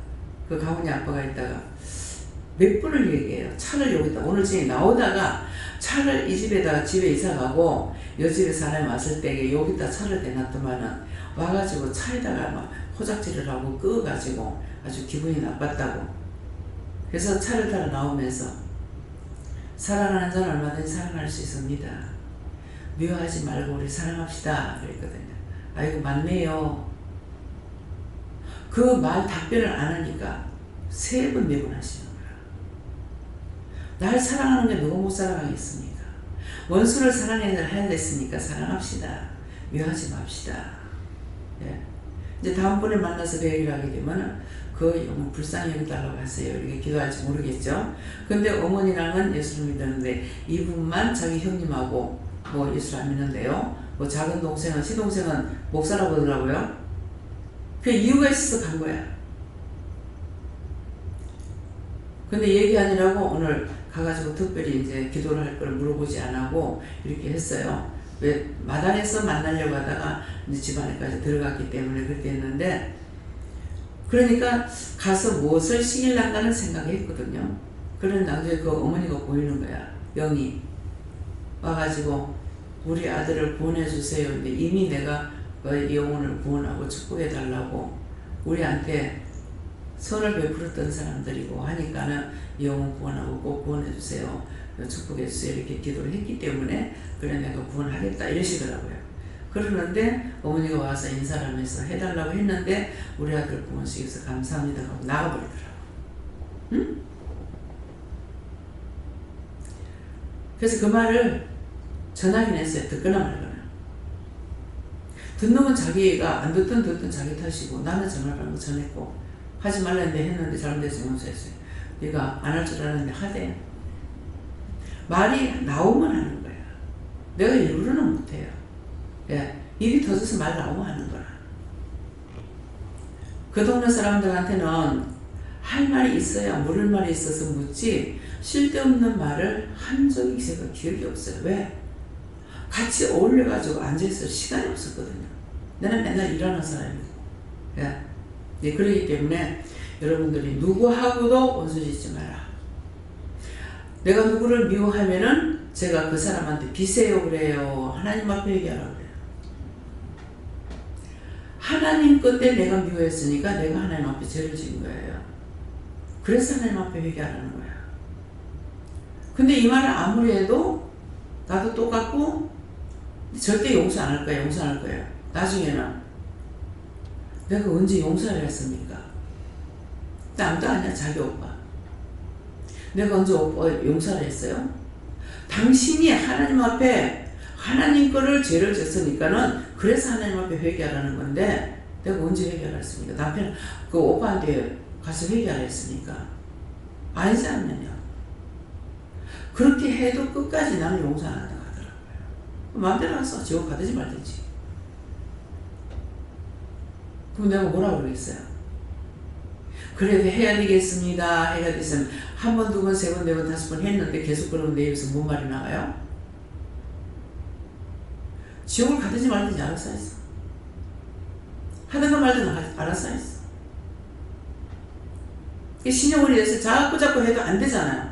[SPEAKER 1] 그 가문이 아빠가 있다가 몇 번을 얘기해요. 차를 여기다 오늘 저녁에 나오다가 차를 이 집에다가 집에 이사 가고 여 집에 사람이 왔을 때 여기다 차를 대놨더만은 와가지고 차에다가 막 호작질을 하고 끄어가지고 아주 기분이 나빴다고. 그래서 차를 타러 나오면서 사랑하는 자는 얼마든지 사랑할 수 있습니다. 미워하지 말고 우리 사랑합시다 그랬거든요. 아이고 맞네요. 그 말 답변을 안 하니까 3번 4번 하시는 거야. 날 사랑하는 게 누가 못 사랑하겠습니까? 원수를 사랑해야 됐으니까 사랑합시다. 미워하지 맙시다. 예. 이제 다음번에 만나서 배회를 하게 되면 그 영혼 불쌍히 여기달라고 하세요. 이렇게 기도할지 모르겠죠. 근데 어머니랑은 예수를 믿었는데 이분만 자기 형님하고 뭐 예수를 안 믿는데요. 뭐 작은 동생은 시동생은 목사라고 그러더라고요. 그 이유가 있어서 간 거야. 근데 얘기하느라고 오늘 가가지고 특별히 이제 기도를 할 걸 물어보지 않고 이렇게 했어요. 왜 마당에서 만나려고 하다가 이제 집안에까지 들어갔기 때문에 그렇게 했는데, 그러니까 가서 무엇을 시킬란가는 생각했거든요. 그런데 나중에 그 어머니가 보이는 거야. 영이 와가지고 우리 아들을 구원해주세요. 근데 이미 내가 이 영혼을 구원하고 축복해달라고 우리한테 선을 베풀었던 사람들이고 하니까는 이 영혼 구원하고 꼭 구원해주세요. 축복해주세요. 이렇게 기도를 했기 때문에 그래 내가 구원하겠다 이러시더라고요. 그러는데 어머니가 와서 인사를 하면서 해달라고 했는데 우리 아들 구원시켜서 감사합니다 하고 나가버리더라고. 응? 그래서 그 말을 전하긴 했어요. 듣거나 말거나. 듣는 건 자기가 안 듣든 자기 탓이고 나는 전화를 전했고 하지 말랬는데 했는데 잘못해서 용서했어요. 네가 안 할 줄 알았는데 하대. 말이 나오면 하는 거야. 내가 일부러는 못해요. 예, 입이 터져서 말 나오면 하는 거라. 그 동네 사람들한테는 할 말이 있어야 물을 말이 있어서 묻지 쓸데없는 말을 한 적이 제가 기억이 없어요. 왜? 같이 어울려가지고 앉아있을 시간이 없었거든요. 나는 맨날 일하는 사람이고. 예. 네, 그러기 때문에 여러분들이 누구하고도 원수 짓지 마라. 내가 누구를 미워하면은 제가 그 사람한테 비세요 그래요. 하나님 앞에 얘기하라고 그래요. 하나님 건데 내가 미워했으니까 내가 하나님 앞에 죄를 지은 거예요. 그래서 하나님 앞에 회개하라는 거야. 근데 이 말을 아무리 해도 나도 똑같고 절대 용서 안 할 거야. 용서 안 할 거예요. 나중에는 내가 언제 용서를 했습니까? 남도 아니야. 자기 오빠. 내가 언제 오빠 용서를 했어요? 당신이 하나님 앞에 하나님 거를 죄를 졌으니까는 그래서 하나님 앞에 회개하라는 건데 내가 언제 회개를 했습니까? 남편 그 오빠한테 가서 회개를 했으니까 아니지 않느냐. 그렇게 해도 끝까지 나는 용서 안 한다고 하더라고요. 마음대로 가서 지옥 가든지 말든지. 그럼 내가 뭐라고 그러겠어요? 그래도 해야 되겠습니다. 해야 되겠으면 한 번, 두 번, 세 번, 네 번, 다섯 번 했는데 계속 그러면 내 입에서 뭔 말이 나와요? 지옥을 가든지 말든지 알아서 했어. 하든가 말든가 알아서 했어. 신용을 위해서 자꾸 해도 안 되잖아요.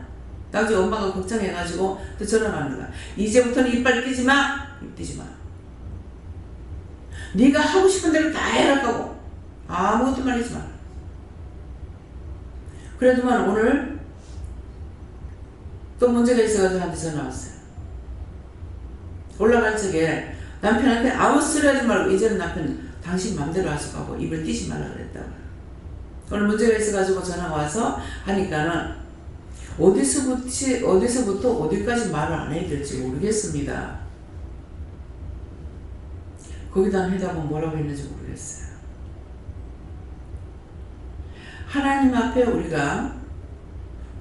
[SPEAKER 1] 나중에 엄마가 걱정해가지고 또 전화하는 거야. 이제부터는 이빨 끼지 마. 입 띄지 마. 네가 하고 싶은 대로 다 해라 하고 아무것도 말리지 마. 그래도만 오늘 또 문제가 있어가지고 한테 전화 왔어요. 올라갈 적에 남편한테 아무 소리 하지 말고 이제는 남편 당신 맘대로 하시고 입을 띄지 말라 그랬다고. 오늘 문제가 있어가지고 전화가 와서 하니까는 어디서부터 어디까지 말을 안 해야 될지 모르겠습니다. 거기다 해답은 뭐라고 했는지 모르겠어요. 하나님 앞에 우리가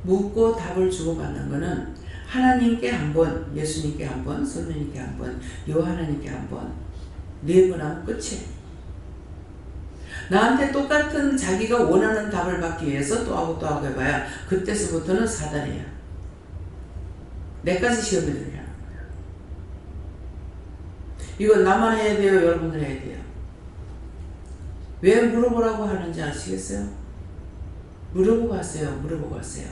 [SPEAKER 1] 묻고 답을 주고받는 것은 하나님께 한 번, 예수님께 한 번, 성령님께 한 번, 여호와하나님께 한 번, 네 번 하면 끝이에요. 나한테 똑같은 자기가 원하는 답을 받기 위해서 또 하고 해봐야 그때서부터는 사단이야. 내까지 시험에 들으려는 거야. 이건 나만 해야 돼요? 여러분들 해야 돼요? 왜 물어보라고 하는지 아시겠어요? 물어보고 하세요. 물어보고 하세요.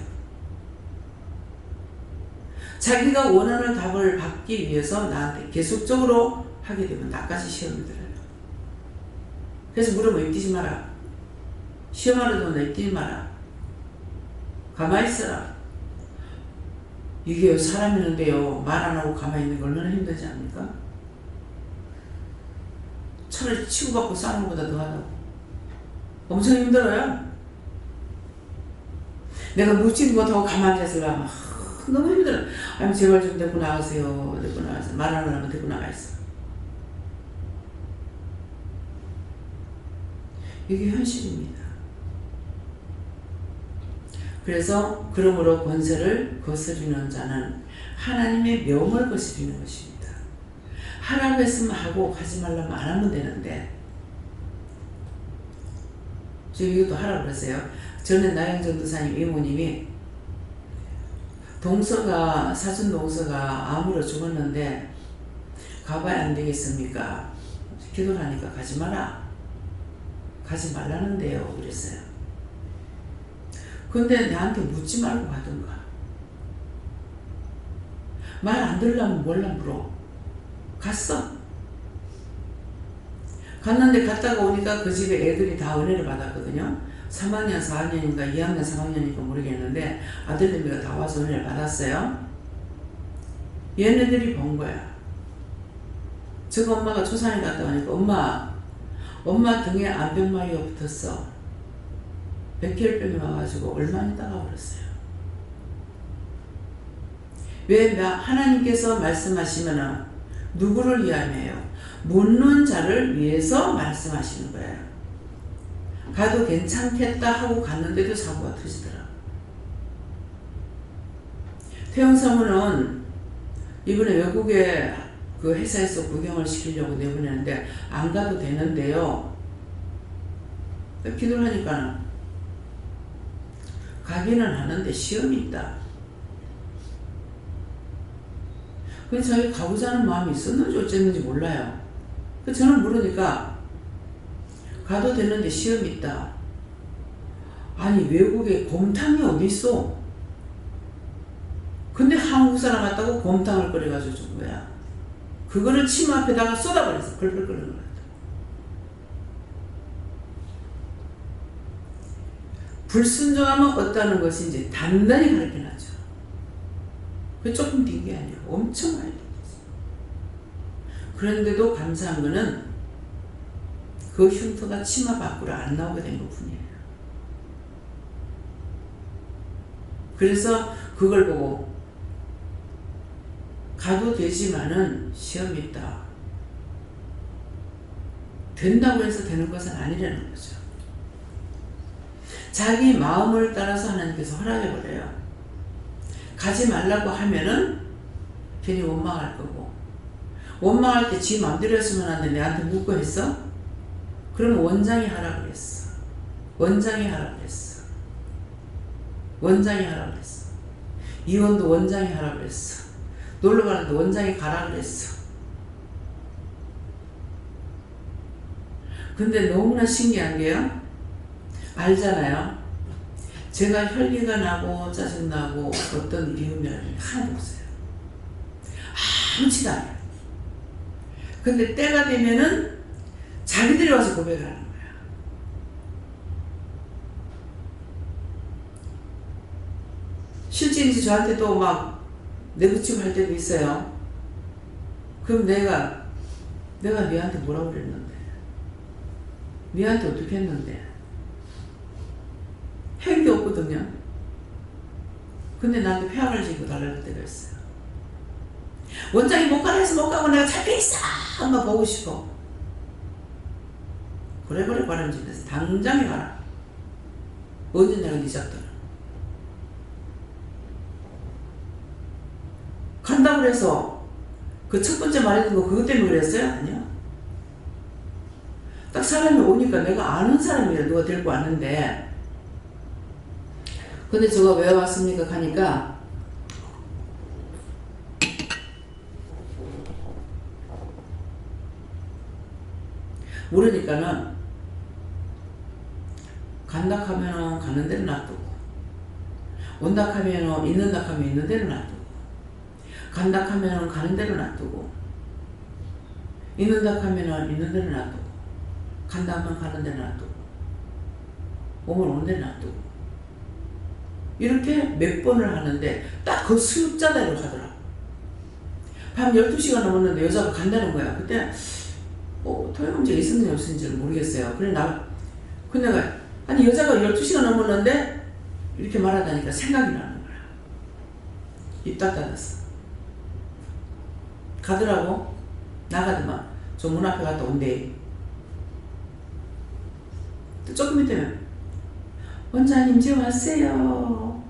[SPEAKER 1] 자기가 원하는 답을 받기 위해서 나한테 계속적으로 하게 되면 나까지 시험에 들어요. 그래서 물으면 입뛰지 마라. 시험하는 동안 입뛰지 마라. 가만히 있어라. 이게 사람 있는데요. 말 안 하고 가만히 있는 거 얼마나 힘들지 않습니까? 차라리 치고받고 싸는 것보다 더 하다고. 엄청 힘들어요. 내가 묻지도 못하고 가만히 앉아서 너무 힘들어. 아니 제발 좀 데리고 나가세요. 데리고 나가세요. 말 안 하면 데리고 나가 있어. 이게 현실입니다. 그래서 그러므로 권세를 거스리는 자는 하나님의 명을 거스리는 것입니다. 하라고 했으면 하고 가지 말라면 안 하면 되는데 지금 이것도 하라고 그랬어요. 전에 나영전 도사님 이모님이 동서가 사촌 동서가 암으로 죽었는데 가봐야 안 되겠습니까? 기도를 하니까 가지 마라. 가지 말라는데요. 그랬어요. 근데 나한테 묻지 말고 가든가. 말 안 들으려면 몰라 물어. 갔어. 갔는데 갔다가 오니까 그 집에 애들이 다 은혜를 받았거든요. 3학년 4학년인가 2학년 3학년인가 모르겠는데 아들내미가 다 와서 은혜를 받았어요. 얘네들이 본 거야. 저거 엄마가 초산에 갔다 오니까 엄마 등에 암벽마비가 붙었어. 백혈병이 와가지고 얼마 있다가 버렸어요. 왜 하나님께서 말씀하시면은 누구를 위함이에요? 묻는 자를 위해서 말씀하시는 거예요. 가도 괜찮겠다 하고 갔는데도 사고가 터지더라. 태영 사모는 이번에 외국에 그 회사에서 구경을 시키려고 내보내는데 안 가도 되는데요. 기도를 하니까 가기는 하는데 시험이 있다. 그래서 자기 가고자 하는 마음이 있었는지 어쨌는지 몰라요. 그래서 저는 물으니까 가도 되는데 시험이 있다. 아니 외국에 곰탕이 어디 있어? 근데 한국 사람 같다고 곰탕을 끓여가지고 준 거야. 그거를 치마 앞에다가 쏟아버렸어. 벌벌 끓는 거야. 불순종하면 어떠하는 것인지 단단히 가르쳐놨죠. 그 조금 된 게 아니야. 엄청 많이 된 거지. 그런데도 감사한 거는 그 흉터가 치마 밖으로 안 나오게 된 것 뿐이에요. 그래서 그걸 보고 가도 되지만은 시험이 있다. 된다고 해서 되는 것은 아니라는 거죠. 자기 마음을 따라서 하나님께서 허락해버려요. 가지 말라고 하면은 괜히 원망할 거고, 원망할 때 지 마음대로 했으면 안 돼. 내한테 묻고 했어? 그러면 원장이 하라고 그랬어. 원장이 하라고 그랬어. 원장이 하라고 그랬어. 이혼도 원장이 하라고 그랬어. 놀러 가는데 원장이 가라고 그랬어. 근데 너무나 신기한 게요. 알잖아요. 제가 혈기가 나고 짜증나고 어떤 이유면 하나도 없어요. 아무렇지도 않아요. 근데 때가 되면은 자기들이 와서 고백을 하는 거야. 실제 이제 저한테 또 막 내부치고 할 때도 있어요. 그럼 내가 니한테 뭐라고 그랬는데? 니한테 어떻게 했는데? 한 게 없거든요. 근데 나한테 폐악을 지고 달라는 때가 있어요. 원장이 못 가라 해서 못 가고 내가 잡혀있어! 한번 보고 싶어. 그래 가라는 집에서 당장에 가라. 언제 내가 네 잡더라. 간다고 그래서 그 첫 번째 말했던 거 그것 때문에 그랬어요? 아니요. 딱 사람이 오니까 내가 아는 사람이라 누가 데리고 왔는데 근데 저가 왜 왔습니까? 하니까 모르니까는 간다 하면은 가는 데는 놔두고 온다 하면은 있는다 하면 있는 데는 놔두고 간다 하면은 가는 데는 놔두고 있는다 하면은 있는 데는 놔두고 간다 하면 가는 데는 놔두고 오면 오는 데는 놔두고 이렇게 몇 번을 하는데 딱 그 수육자대로 가더라. 밤 12시가 넘었는데 여자가 간다는 거야. 그때 토요 문제가 있었는지 없었는지는 모르겠어요. 그래 근데 내가 아니 여자가 12시가 넘었는데 이렇게 말하다니까 생각이 나는 거야. 입 딱 닫았어. 가더라고. 나가더만 저 문 앞에 갔다 온대. 또 조금 있다면 원장님 이제 왔어요.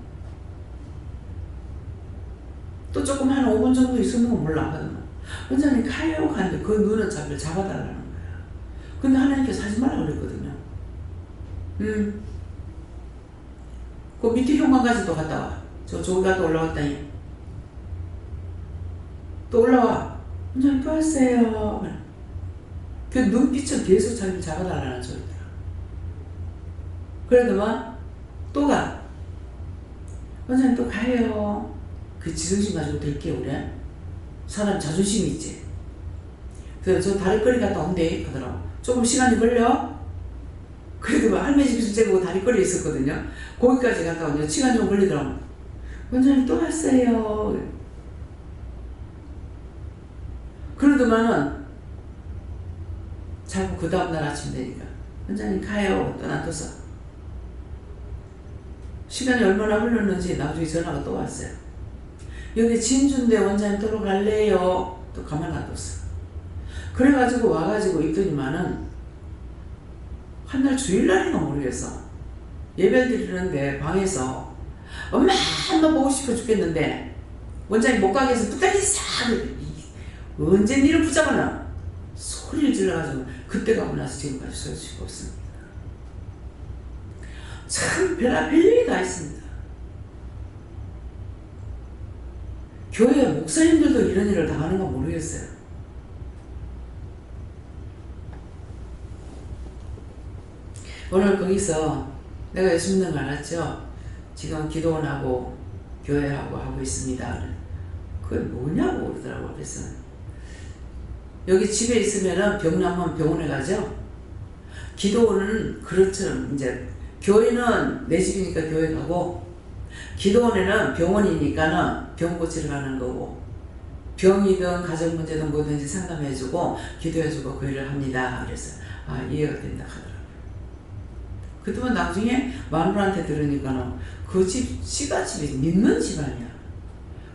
[SPEAKER 1] 또 조금 한 5분 정도 있었는 건 몰라. 원장님 가요 하는데 그 눈은 자기를 잡아달라는 거야. 근데 하나님께서 하지 말라 그랬거든요. 그 밑에 현관까지 또 갔다 와. 저기 갔다 올라왔다니. 또 올라와. 원장님 또 왔어요. 그 눈빛은 계속 자기를 잡아달라는 소리더라. 그래도만 또 가. 원장님 또 가요. 그 지성심 가지고 될게요, 그래? 사람 자존심이 있지. 그래서 저 다리거리 갔다 온대 하더라고. 조금 시간이 걸려. 그래도 뭐 할머니 집에서 제가 다리거리에 있었거든요. 거기까지 갔다 오면 시간 좀 걸리더라고. 원장님 또 왔어요. 그러더만은 자꾸 그 다음날 아침 되니까 원장님 가요. 또 놔둬서 시간이 얼마나 흘렀는지 나중에 전화가 또 왔어요. 여기 진주인데 원장님 도로 갈래요. 또 가만 놔뒀어. 그래가지고 와가지고 있더니만은 한날 주일날인가 모르겠어. 예배 드리는데 방에서 엄마 보고 싶어 죽겠는데 원장님 못 가게 해서 부탁이 싹 언제 니를 붙잡아놔 소리를 질러가지고 그때 가고 나서 지금까지 소리치고 없습니다. 참 별일이 다 있습니다. 교회 목사님들도 이런 일을 당하는 건 모르겠어요. 오늘 거기서 내가 예수 믿는 거 알았죠? 지금 기도원하고 교회하고 하고 있습니다. 그게 뭐냐고 그러더라고. 그래서 여기 집에 있으면은 병 나면 병원에 가죠. 기도원은 그렇처럼 이제 교회는 내 집이니까 교회 가고 기도원에는 병원이니까는 병 고치러 가는 거고 병이든 가정 문제든 뭐든지 상담해주고 기도해주고 그 일을 합니다. 그래서 이해가 된다 하더라고요. 그동안 나중에 마누라한테 들으니까는 그 집 시가집이 믿는 집안이야.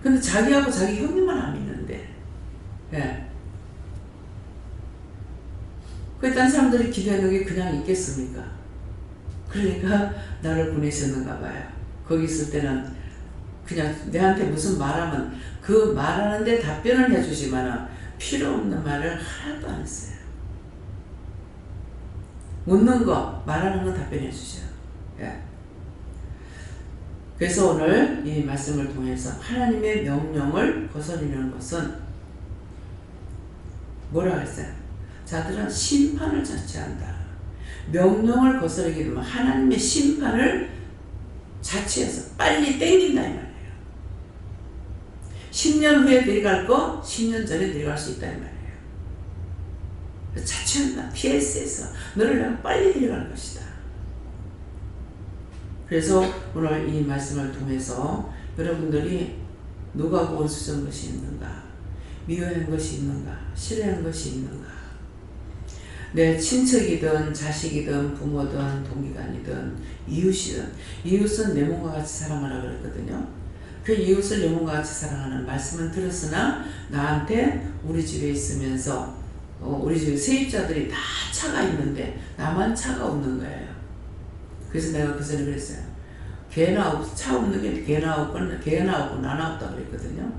[SPEAKER 1] 근데 자기하고 자기 형님만 안 믿는데. 예. 그 딴 사람들이 기도하는 게 그냥 있겠습니까? 그러니까 나를 보내셨는가 봐요. 거기 있을 때는 그냥 내한테 무슨 말하면 그 말하는데 답변을 해주지만 필요 없는 말을 하나도 안 했어요. 묻는 거, 말하는 건 답변해 주셔요. 예. 그래서 오늘 이 말씀을 통해서 하나님의 명령을 거스르는 것은 뭐라 그랬어요? 자들은 심판을 자체한다. 명령을 거스르게 되면 하나님의 심판을 자체해서 빨리 땡긴다 이 말이에요. 10년 후에 들어갈 거 10년 전에 들어갈 수 있다 이 말이에요. 자체한다. PS에서 너를 내가 빨리 들어갈 것이다. 그래서 오늘 이 말씀을 통해서 여러분들이 누가 원수적인 것이 있는가, 미워한 것이 있는가, 싫어한 것이 있는가, 내 친척이든 자식이든 부모든 동기간이든 이웃이든 이웃은 내 몸과 같이 사랑하라 그랬거든요. 그 이웃을 내 몸과 같이 사랑하는 말씀은 들었으나 나한테 우리 집에 있으면서 우리 집 세입자들이 다 차가 있는데 나만 차가 없는 거예요. 그래서 내가 그 전에 그랬어요. 차 없는 게 개나 없고 나나 없다 그랬거든요.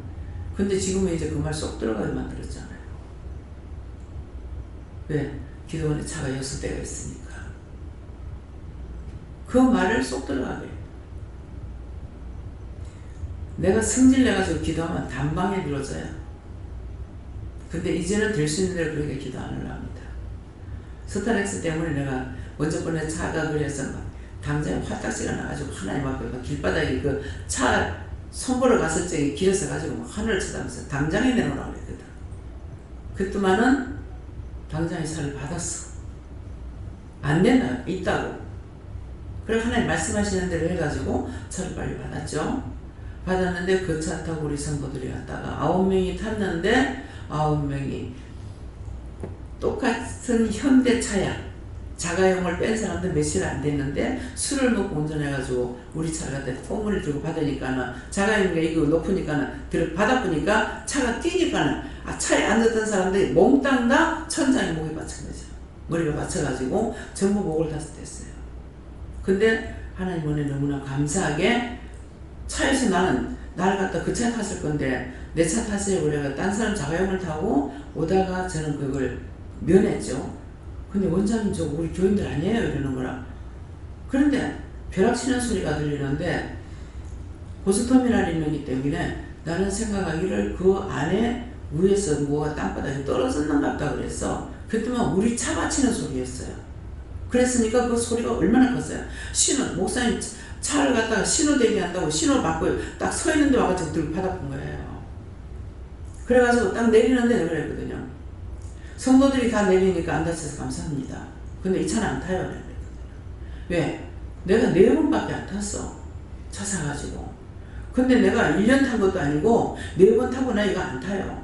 [SPEAKER 1] 근데 지금은 이제 그 말 쏙 들어가게 만들었잖아요. 왜? 기도원에 차가 6대가 있으니까. 그 말을 쏙 들어가게. 내가 승질내가지고 기도하면 단방에 들어져요. 근데 이제는 될 수 있는 대로 그렇게 기도 안 하려 합니다. 스타렉스 때문에 내가 먼저 번에 차가 그래서 막 당장에 화딱지가 나가지고 하나님 앞에 막 길바닥에 그 차 손보러 갔을 적에 길에서 가지고 막 하늘을 쳐다보면서 당장에 내놓으라고 그랬거든. 그랬더만은 당장에 차를 받았어. 안 된다. 있다고. 그래 하나님 말씀하시는 대로 해가지고 차를 빨리 받았죠. 받았는데 그 차 타고 우리 성도들이 갔다가 9명이 탔는데 9명이 똑같은 현대차야. 자가용을 뺀 사람들 며칠 안 됐는데 술을 먹고 운전해가지고 우리 차를 갖다 뽕을 들고 받으니까는 자가용이 이거 높으니까는 받아보니까 차가 뛰니까는 차에 앉았던 사람들이 몽땅 다 천장에 목이 받친 거죠. 머리가 받쳐가지고 전부 목을 다 뗐어요. 근데 하나님 은혜 너무나 감사하게 차에서 나는 날 갖다 그 차 탔을 건데 내 차 타세요 그래가 딴 사람 자가용을 타고 오다가 저는 그걸 면했죠. 근데 원장님 저 우리 교인들 아니에요 이러는 거라. 그런데 벼락치는 소리가 들리는데 고속터미널이 있기 때문에 나는 생각하기를 그 안에 위에서 뭐가 땅바닥에 떨어졌는가 보다 그랬어. 그때만 우리 차 받치는 소리였어요. 그랬으니까 그 소리가 얼마나 컸어요. 신호, 목사님 차를 갖다가 신호 대기한다고 신호 받고 딱 서 있는데 와가지고 들고 바닥 본 거예요. 그래가지고 딱 내리는데 그랬거든요. 성도들이 다 내리니까 안 다쳐서 감사합니다. 근데 이 차는 안 타요. 그랬거든요. 왜? 내가 4번밖에 안 탔어. 차 사가지고. 근데 내가 1년 탄 것도 아니고 4번 타고 나 이거 안 타요.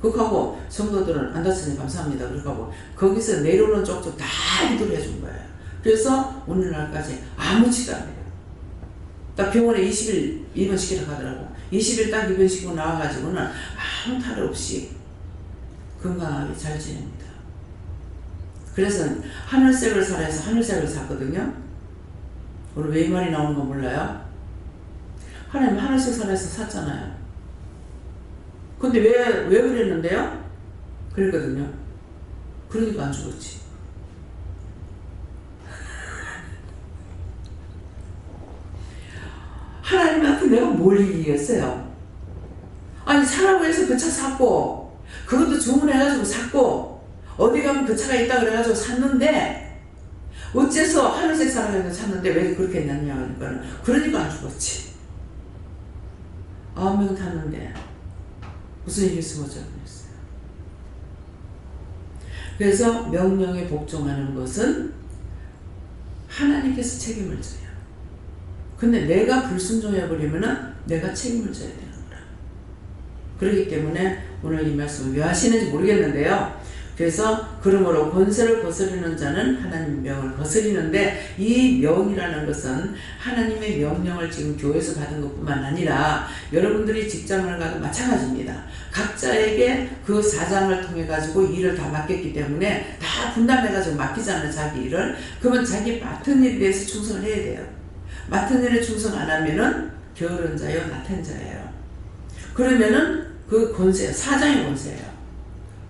[SPEAKER 1] 그렇게 하고 성도들은 안 다치니 감사합니다. 그렇게 하고 거기서 내려오는 쪽쪽 다 기도를 해준 거예요. 그래서 오늘날까지 아무지도 않아요. 딱 병원에 20일 입원시키러 가더라고. 20일 딱 입원시키고 나와가지고는 아무 탈 없이 건강하게 잘 지냅니다. 그래서 하늘색을 사라 해서 하늘색을 샀거든요. 오늘 왜 이 말이 나오는 거 몰라요? 하나님 하늘색 사라 해서 샀잖아요. 근데 왜 그랬는데요? 그랬거든요. 그러니까 안 죽었지. 하나님한테 내가 뭘 이기겠어요? 아니 사라고 해서 그 차 샀고 그것도 주문해가지고 샀고 어디 가면 그 차가 있다 그래가지고 샀는데 어째서 하늘색 사라고 해서 샀는데 왜 그렇게 했냐면 그러니까 안 죽었지. 9명 탔는데 무슨 일이 있으면 어쩌겠어요. 그래서 명령에 복종하는 것은 하나님께서 책임을 져요. 근데 내가 불순종해버리면은 내가 책임을 져야 되는 거라. 그렇기 때문에 오늘 이 말씀을 왜 하시는지 모르겠는데요. 그래서 그러므로 권세를 거스르는 자는 하나님의 명을 거스리는데 이 명이라는 것은 하나님의 명령을 지금 교회에서 받은 것뿐만 아니라 여러분들이 직장을 가도 마찬가지입니다. 각자에게 그 사장을 통해 가지고 일을 다 맡겼기 때문에 다 분담해 가지고 맡기잖아요. 자기 일을. 그러면 자기 맡은 일에 대해서 충성을 해야 돼요. 맡은 일에 충성 안 하면은 게으른 자요 나텐 자예요. 그러면은 그 권세 사장의 권세예요.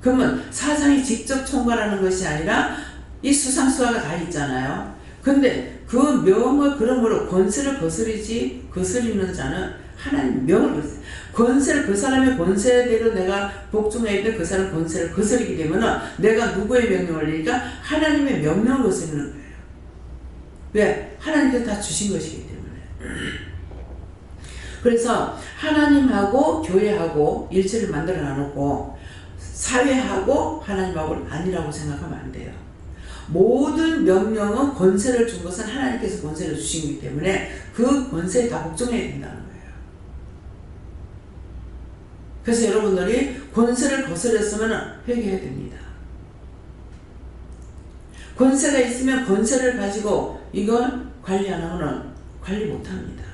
[SPEAKER 1] 그러면 사장이 직접 총괄하는 것이 아니라 이 수상수하가 다 있잖아요. 근데 그 명을 그러므로 권세를 거스리는 자는 하나님 명을 거스려. 권세를 그 사람의 권세대로 내가 복종해야 돼. 그 사람 권세를 거스리게 되면은 내가 누구의 명령을 내니까 하나님의 명령을 거스리는 거예요. 왜? 하나님께서 다 주신 것이기 때문에. 그래서 하나님하고 교회하고 일체를 만들어 놔놓고 사회하고 하나님하고는 아니라고 생각하면 안 돼요. 모든 명령은 권세를 준 것은 하나님께서 권세를 주신 거기 때문에 그 권세에 다 복종해야 된다는 거예요. 그래서 여러분들이 권세를 거스렸으면 회개해야 됩니다. 권세가 있으면 권세를 가지고 이걸 관리 안 하면 관리 못 합니다.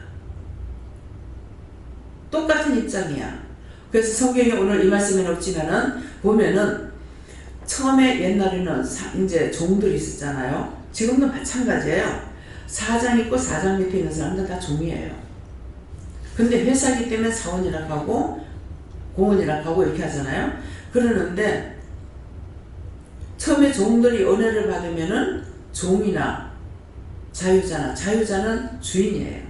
[SPEAKER 1] 똑같은 입장이야. 그래서 성경에 오늘 이 말씀에는 없지만은 보면은 처음에 옛날에는 이제 종들이 있었잖아요. 지금도 마찬가지예요. 사장 있고 사장 밑에 있는 사람들 다 종이에요. 근데 회사이기 때문에 사원이라고 하고 공원이라고 하고 이렇게 하잖아요. 그러는데 처음에 종들이 은혜를 받으면은 종이나 자유자는 주인이에요.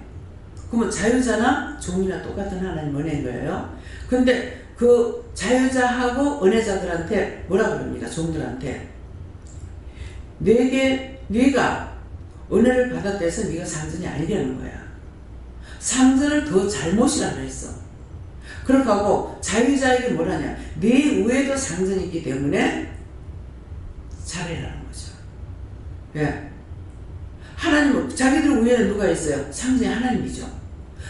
[SPEAKER 1] 그러면 자유자나 종이나 똑같은 하나님 은혜인 거예요. 근데 그 자유자하고 은혜자들한테 뭐라 그럽니까? 종들한테 네가 은혜를 받았다 해서 네가 상전이 아니라는 거야. 상전을 더 잘못이라고 했어. 그렇게 하고 자유자에게 뭐라냐? 네 위에도 상전이 있기 때문에 잘해라는 거죠. 왜? 하나님, 자기들 위에는 누가 있어요? 상전이 하나님이죠.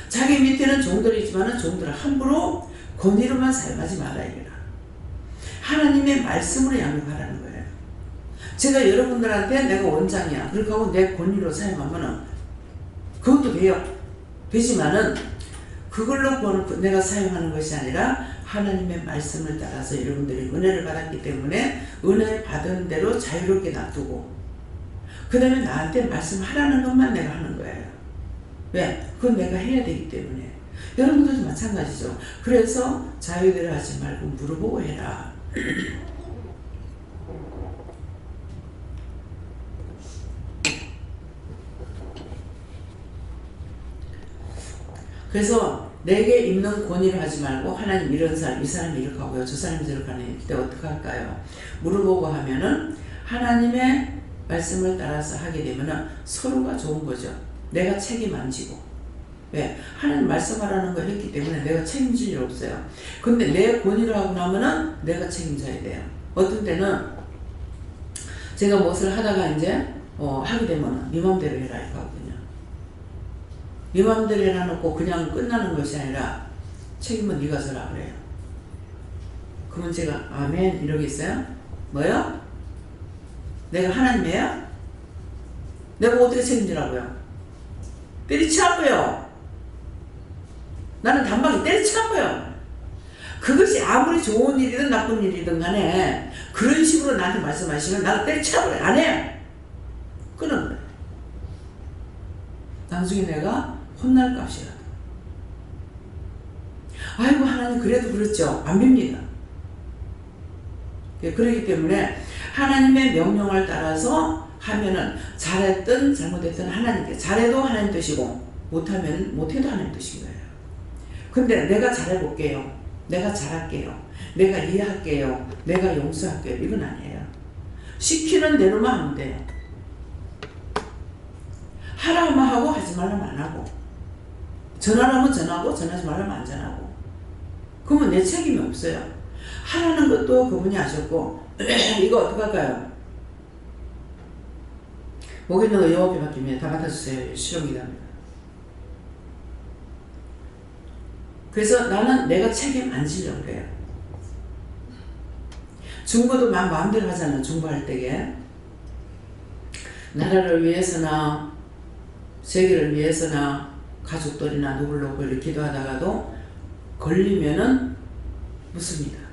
[SPEAKER 1] 자기 밑에는 종들이 있지만 종들을 함부로 권위로만 사용하지 말아야 해라. 하나님의 말씀으로 양육하라는 거예요. 제가 여러분들한테 내가 원장이야. 그렇게 하고 내 권위로 사용하면은 그것도 돼요. 되지만은 그걸로 내가 사용하는 것이 아니라 하나님의 말씀을 따라서 여러분들이 은혜를 받았기 때문에 은혜 받은 대로 자유롭게 놔두고 그 다음에 나한테 말씀하라는 것만 내가 하는 거예요. 왜? 그건 내가 해야 되기 때문에. 여러분들도 마찬가지죠. 그래서 자유대로 하지 말고 물어보고 해라. 그래서 내게 있는 권위를 하지 말고 하나님 이런 사람, 이 사람이 이렇게 하고요. 저 사람이 저렇게 하네요. 그때 어떻게 할까요? 물어보고 하면은 하나님의 말씀을 따라서 하게 되면은 서로가 좋은 거죠. 내가 책임 안 지고. 왜? 하나님 말씀하라는 걸 했기 때문에 내가 책임질 일 없어요. 근데 내 권위를 하고 나면은 내가 책임져야 돼요. 어떤 때는 제가 무엇을 하다가 이제 하게 되면 네 맘대로 해라 이거 하거든요. 네 맘대로 해놔놓고 그냥 끝나는 것이 아니라 책임은 네가 져라 그래요. 그러면 제가 아멘 이러겠어요? 뭐요? 내가 하나님이에요? 내가 어떻게 책임지라고요? 때리치라고요. 나는 단박에 때리치라고요. 그것이 아무리 좋은 일이든 나쁜 일이든 간에 그런 식으로 나한테 말씀하시면 나를 때리치라고요. 안 해요. 끊은 거예요. 나중에 내가 혼날 값이라도. 아이고 하나님 그래도 그렇죠. 안 빕니다. 그렇기 때문에 하나님의 명령을 따라서 하면은 잘했든 잘못했든 하나님께, 잘해도 하나님 뜻이고 못하면 못해도 하나님 뜻인 거예요. 근데 내가 잘해볼게요. 내가 잘할게요. 내가 이해할게요. 내가 용서할게요. 이건 아니에요. 시키는 대로만 하면 돼요. 하라면 하고 하지 말라면 안 하고, 전화하면 전화하고 전화하지 말라면 안 전화하고. 그러면 내 책임이 없어요. 하라는 것도 그분이 하셨고 이거 어떡할까요? 목에 있는 거 여호와께 맡기면 다 맡아주세요. 실용기도합니다. 그래서 나는 내가 책임 안 지려고 그래요. 중고도 막 마음대로 하잖아요. 중고할 때에 나라를 위해서나 세계를 위해서나 가족들이나 누굴 이렇게 기도하다가도 걸리면은 묻습니다.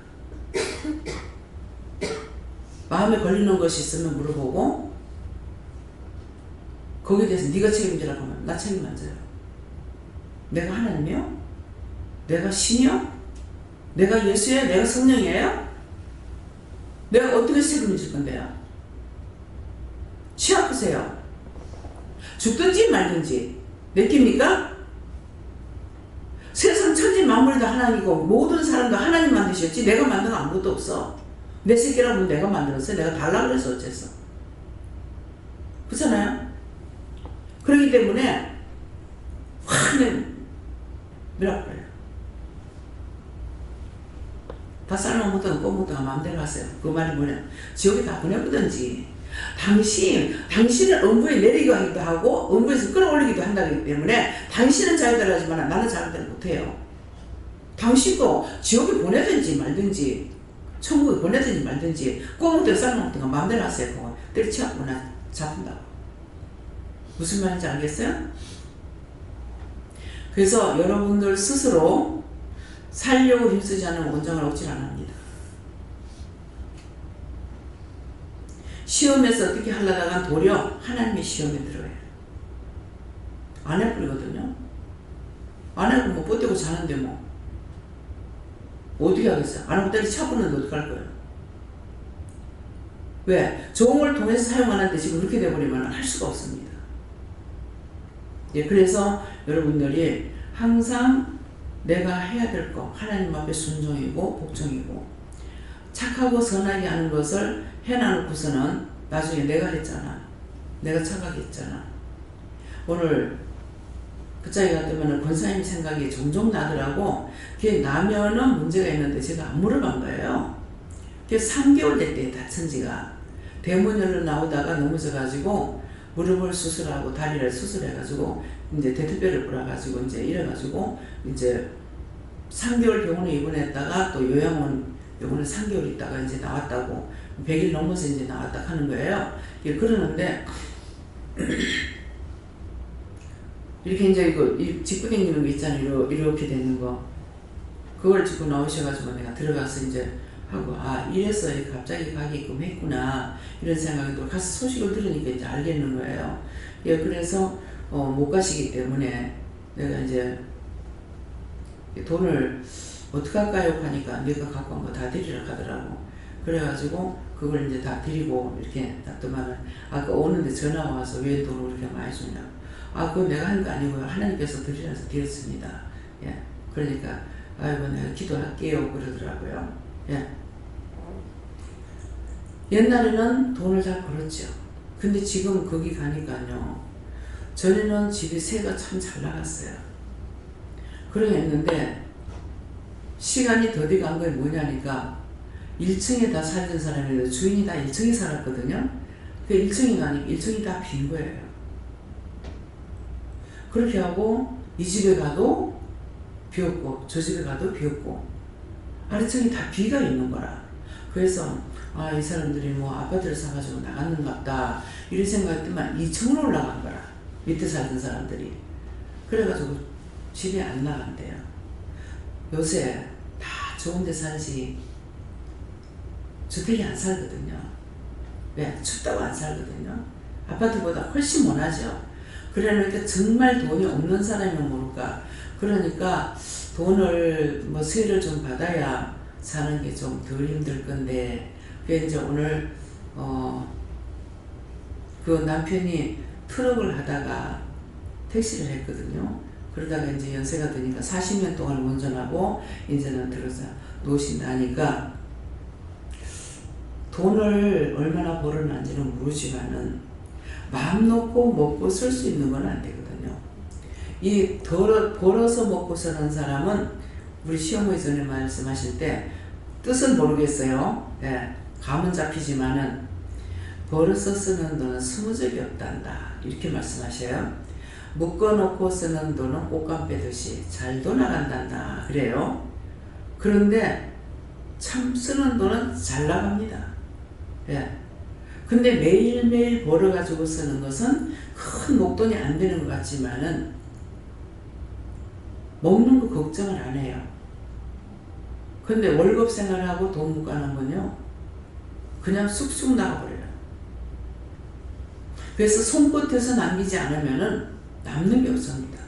[SPEAKER 1] 마음에 걸리는 것이 있으면 물어보고 거기에 대해서 네가 책임지라고 하면 나 책임 안 져요. 내가 하나님이요? 내가 신이요? 내가 예수예요? 내가 성령이에요? 내가 어떻게 책임질 건데요? 취합하세요. 죽든지 말든지 내깁니까? 세상 천지 만물이 다 하나님이고 모든 사람도 하나님 만드셨지 내가 만든 거 아무것도 없어. 내 새끼라고 내가 만들었어요. 내가 달라 그래서 어째서. 그렇잖아요? 그렇기 때문에 확 뭐라 그래요. 다 삶아먹든 꼬먹든 마음대로 하세요. 그 말이 뭐냐. 지옥에 다 보내보든지 당신은 음부에 내리기도 하기도 하고 음부에서 끌어올리기도 한다기 때문에 당신은 자유대로 하지만 나는 자유대로 못해요. 당신도 지옥에 보내든지 말든지 천국에 보내든지 말든지 꼬먹든 삶아먹든 마음대로 하세요. 그거 때려치웠구나 잡힌다고. 무슨 말인지 알겠어요? 그래서 여러분들 스스로 살려고 힘쓰지 않으면 원정을 얻질 않습니다. 시험에서 어떻게 하려다가 도리어 하나님의 시험에 들어요. 안 해버리거든요. 안 하고 뭐 버티고 자는데 뭐 어떻게 하겠어요? 안 하고 때려쳐보는데 어떡할 거예요? 왜? 종을 통해서 사용하는데 지금 그렇게 돼버리면 할 수가 없습니다. 예, 그래서 여러분들이 항상 내가 해야 될 거 하나님 앞에 순종이고 복종이고 착하고 선하게 하는 것을 해놔놓고서는 나중에 내가 했잖아. 내가 착각했잖아. 오늘 그자리 같으면 권사님 생각이 종종 나더라고. 그게 나면은 문제가 있는데 제가 안 물어본 거예요. 그게 3개월 됐대 다천지가. 대문열로 나오다가 넘어져가지고 무릎을 수술하고 다리를 수술해가지고 이제 대퇴뼈를 불어가지고 이제 이래가지고 이제 3개월 병원에 입원했다가 또 요양원 병원에 3개월 있다가 이제 나왔다고 100일 넘어서 이제 나왔다 하는 거예요. 그러는데 이렇게 이제 이거 짚고 다니는 거 있잖아요. 이렇게 되는 거 그걸 짚고 나오셔가지고 내가 들어가서 이제 하고 이래서 갑자기 가게끔 했구나 이런 생각이 또 가서 소식을 들으니까 이제 알겠는 거예요. 그래서 못 가시기 때문에 내가 이제 돈을 어떡할까요? 하니까 내가 갖고 온 거 다 드리라 하더라고. 그래가지고 그걸 이제 다 드리고 이렇게 놔두면은 아까 오는데 전화 와서 왜 돈을 그렇게 많이 주냐. 그거 내가 한 거 아니고요. 하나님께서 드리라서 드렸습니다. 예. 그러니까 아이고 내가 기도할게요 그러더라고요. 예. 옛날에는 돈을 잘 벌었죠. 근데 지금 거기 가니까요. 전에는 집이 새가 참 잘 나갔어요. 그러했는데 시간이 더디 간 게 뭐냐니까 1층에 다 살던 사람인데 주인이 다 1층에 살았거든요. 그 1층이 가니까 1층이 다 빈 거예요. 그렇게 하고 이 집에 가도 비었고 저 집에 가도 비었고 아래층이 다 비가 있는 거라. 그래서 이 사람들이 뭐 아파트를 사가지고 나갔는갑다 이런 생각했더만 2층으로 올라간 거라. 밑에 살던 사람들이. 그래가지고 집에 안 나간대요. 요새 다 좋은 데 살지 주택에 안 살거든요. 왜? 춥다고 안 살거든요. 아파트보다 훨씬 못하죠. 그러니까 정말 돈이 없는 사람이 모를까. 그러니까 돈을 뭐 세를 좀 받아야 사는 게 좀 덜 힘들 건데, 그게 이제 오늘 그 남편이 트럭을 하다가 택시를 했거든요. 그러다가 이제 연세가 드니까 40년 동안 운전하고 이제는 들어서 노신다니까 돈을 얼마나 벌어놨는지는 모르지만은 마음 놓고 먹고 쓸 수 있는 건 안 되거든요. 이 벌어서 먹고 사는 사람은 우리 시어머니 전에 말씀하실 때 뜻은 모르겠어요. 예, 감은 잡히지만은 벌어서 쓰는 돈은 스무 적이 없단다 이렇게 말씀하셔요. 묶어놓고 쓰는 돈은 꽃감 빼듯이 잘 돌아간단다 그래요. 그런데 참 쓰는 돈은 잘 나갑니다. 예. 근데 매일매일 벌어가지고 쓰는 것은 큰 목돈이 안 되는 것 같지만은 먹는 거 걱정을 안 해요. 근데 월급 생활하고 돈 못 가는 건요 그냥 쑥쑥 나가버려요. 그래서 손끝에서 남기지 않으면은 남는 게 없습니다.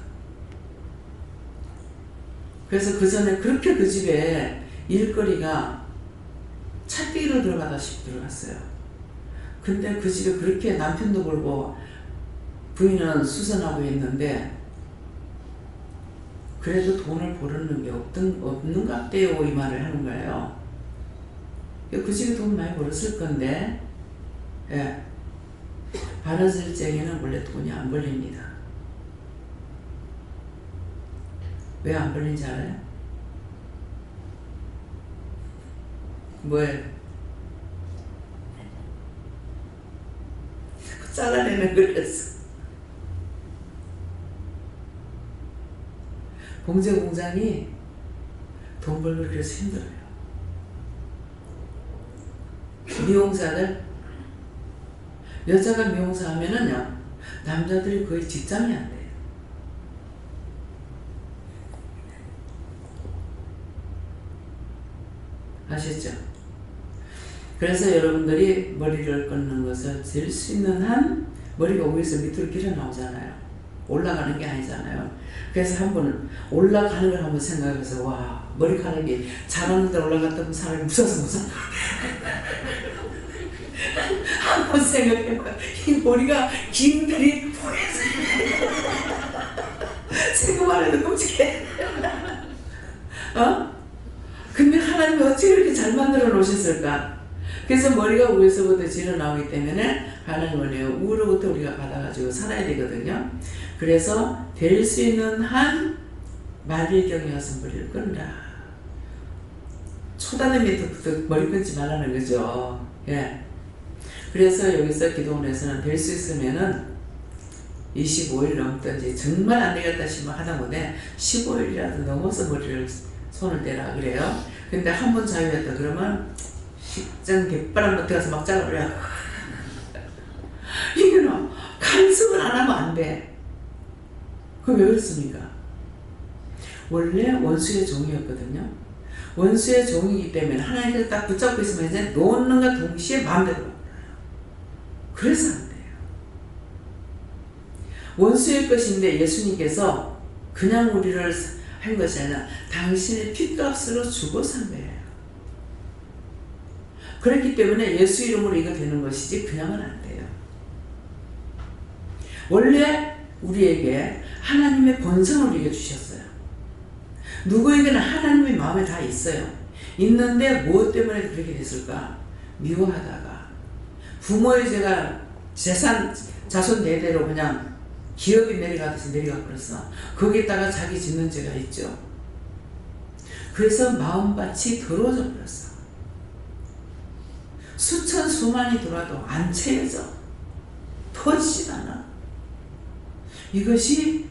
[SPEAKER 1] 그래서 그 전에 그렇게 그 집에 일거리가 찻기로 들어가다시피 들어갔어요. 근데 그 집에 그렇게 남편도 벌고 부인은 수선하고 있는데 그래도 돈을 벌었는 게 없는 것 같대요 이 말을 하는 거예요. 그 집에 돈 많이 벌었을 건데 예. 바느질 쟁이는 원래 돈이 안 벌립니다. 왜 안 벌린지 알아요? 뭐예요? 잘라내는 거였어. 봉제 공장이 돈 벌기 그래서 힘들어요. 미용사들 여자가 미용사 하면은요 남자들이 거의 직장이 안 돼요. 아시죠? 그래서 여러분들이 머리를 꺾는 것을 잴 수 있는 한 머리가 위에서 밑으로 길어 나오잖아요. 올라가는 게 아니잖아요. 그래서 한번 올라가는 걸 한번 생각해서 와 머리카락이 잘하는 데 올라갔다면 사람이 무서워서 못 산다. 한번 생각해봐. 이 머리가 긴들이 보여서 생각만 해도 끔찍해. 근데 하나님이 어떻게 이렇게 잘 만들어 놓으셨을까? 그래서 머리가 위에서부터 질러 나오기 때문에 하나님은 우로부터 우리가 받아가지고 살아야 되거든요. 그래서 될 수 있는 한 말일경에 와서 머리를 끊으라. 초단음부터 머리 끊지 말라는 거죠. 예. 그래서 여기서 기도원에서는 될 수 있으면은 25일 넘든지 정말 안 되겠다 싶으면 하다못해 15일이라도 넘어서 머리를 손을 떼라 그래요. 근데 한 번 자유했다 그러면 식전 갯바람 같은 가서 막 잘라버려. 이거는 간섭을 안 하면 안 돼. 그게 왜 그렇습니까? 원래 원수의 종이었거든요. 원수의 종이기 때문에 하나님께서 딱 붙잡고 있으면 이제 놓는 것 동시에 마음대로. 그래서 안 돼요. 원수의 것인데 예수님께서 그냥 우리를 한 것이 아니라 당신의 핏값으로 주고 산 거예요. 그렇기 때문에 예수 이름으로 이거 되는 것이지 그냥은 안 돼요. 원래 우리에게 하나님의 본성을 우리에게 주셨어요. 누구에게는 하나님의 마음에 다 있어요. 있는데 무엇 때문에 그렇게 됐을까? 미워하다가 부모의 재산 자손 대대로 그냥 기업이 내려가듯이 내려가 버렸어. 거기에다가 자기 짓는 죄가 있죠. 그래서 마음밭이 더러워져 버렸어. 수천 수만이 들어와도 안 채워져. 터지지 않아. 이것이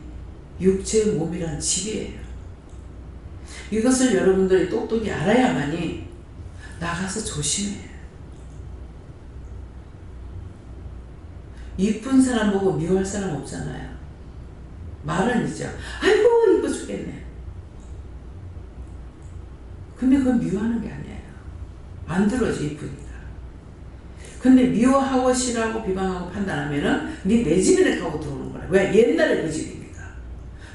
[SPEAKER 1] 육체의 몸이란 집이에요. 이것을 여러분들이 똑똑히 알아야만이 나가서 조심해요. 이쁜 사람 보고 미워할 사람 없잖아요. 말은 있죠. 아이고 이뻐 죽겠네. 근데 그건 미워하는 게 아니에요. 안 들어져 이쁘니까. 근데 미워하고 싫어하고 비방하고 판단하면은 네 집에 가고 들어오는 거라. 왜? 옛날에 그 집이니까.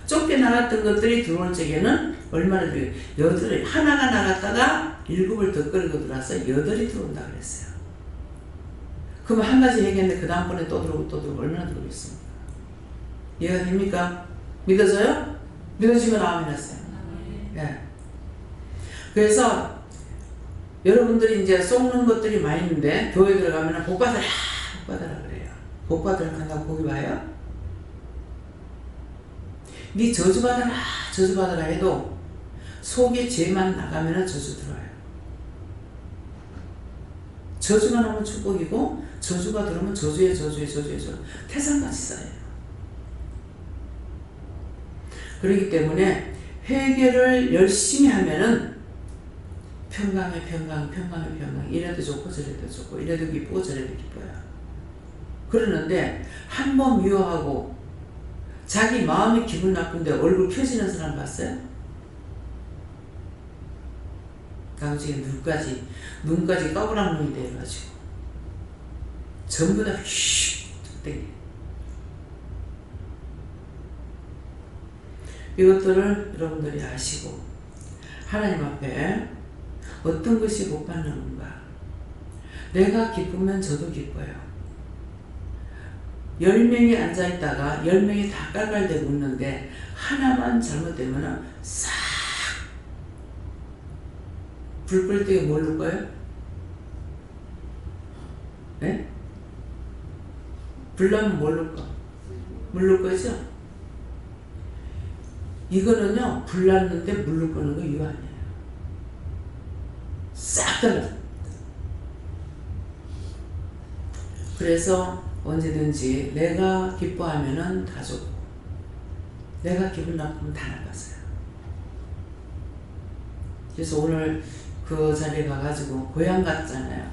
[SPEAKER 1] 쫓겨나갔던 것들이 들어올 적에는 얼마나 들어요? 여덟이 하나가 나갔다가 일곱을 더 끌고 들어와서 여덟이 들어온다 그랬어요. 그럼 한 가지 얘기했는데 그 다음번에 또 들어오고 얼마나 들어오겠습니까? 이해가 됩니까? 믿어져요? 믿어지면 아멘 하세요. 네. 그래서 여러분들이 이제 속는 것들이 많이 있는데 교회 들어가면 복 받아라 복 받아라 그래요. 복 받으러 간다고 복이 와요? 네 저주 받아라 해도 속에 죄만 나가면 저주 들어와요. 저주가 나오면 축복이고 저주가 들어오면 저주에 태산같이 쌓여요. 그렇기 때문에 회개를 열심히 하면은 평강에 평강 이래도 좋고 저래도 좋고 이래도 기쁘고 저래도 기뻐요. 그러는데 한 번 미워하고 자기 마음이 기분 나쁜데 얼굴 펴지는 사람 봤어요? 나중에 눈까지 까부랑 눈이 돼가지고 전부 다 휙 땡겨. 이것들을 여러분들이 아시고 하나님 앞에 어떤 것이 복 받는 건가? 내가 기쁘면 저도 기뻐요. 10명이 앉아있다가 10명이 다 깔깔대고 웃는데 하나만 잘못되면 싹 불 끌 때 뭘 넣을 거예요? 네? 불 나면 뭘 넣을 거? 물 넣을 거죠? 이거는요 불 났는데 물 넣을 거는 거 이거 아니에요. 싹 달라. 그래서 언제든지 내가 기뻐하면은 다 좋고 내가 기분 나쁘면 다 나빴어요. 그래서 오늘 그 자리에 가가지고 고향 갔잖아요.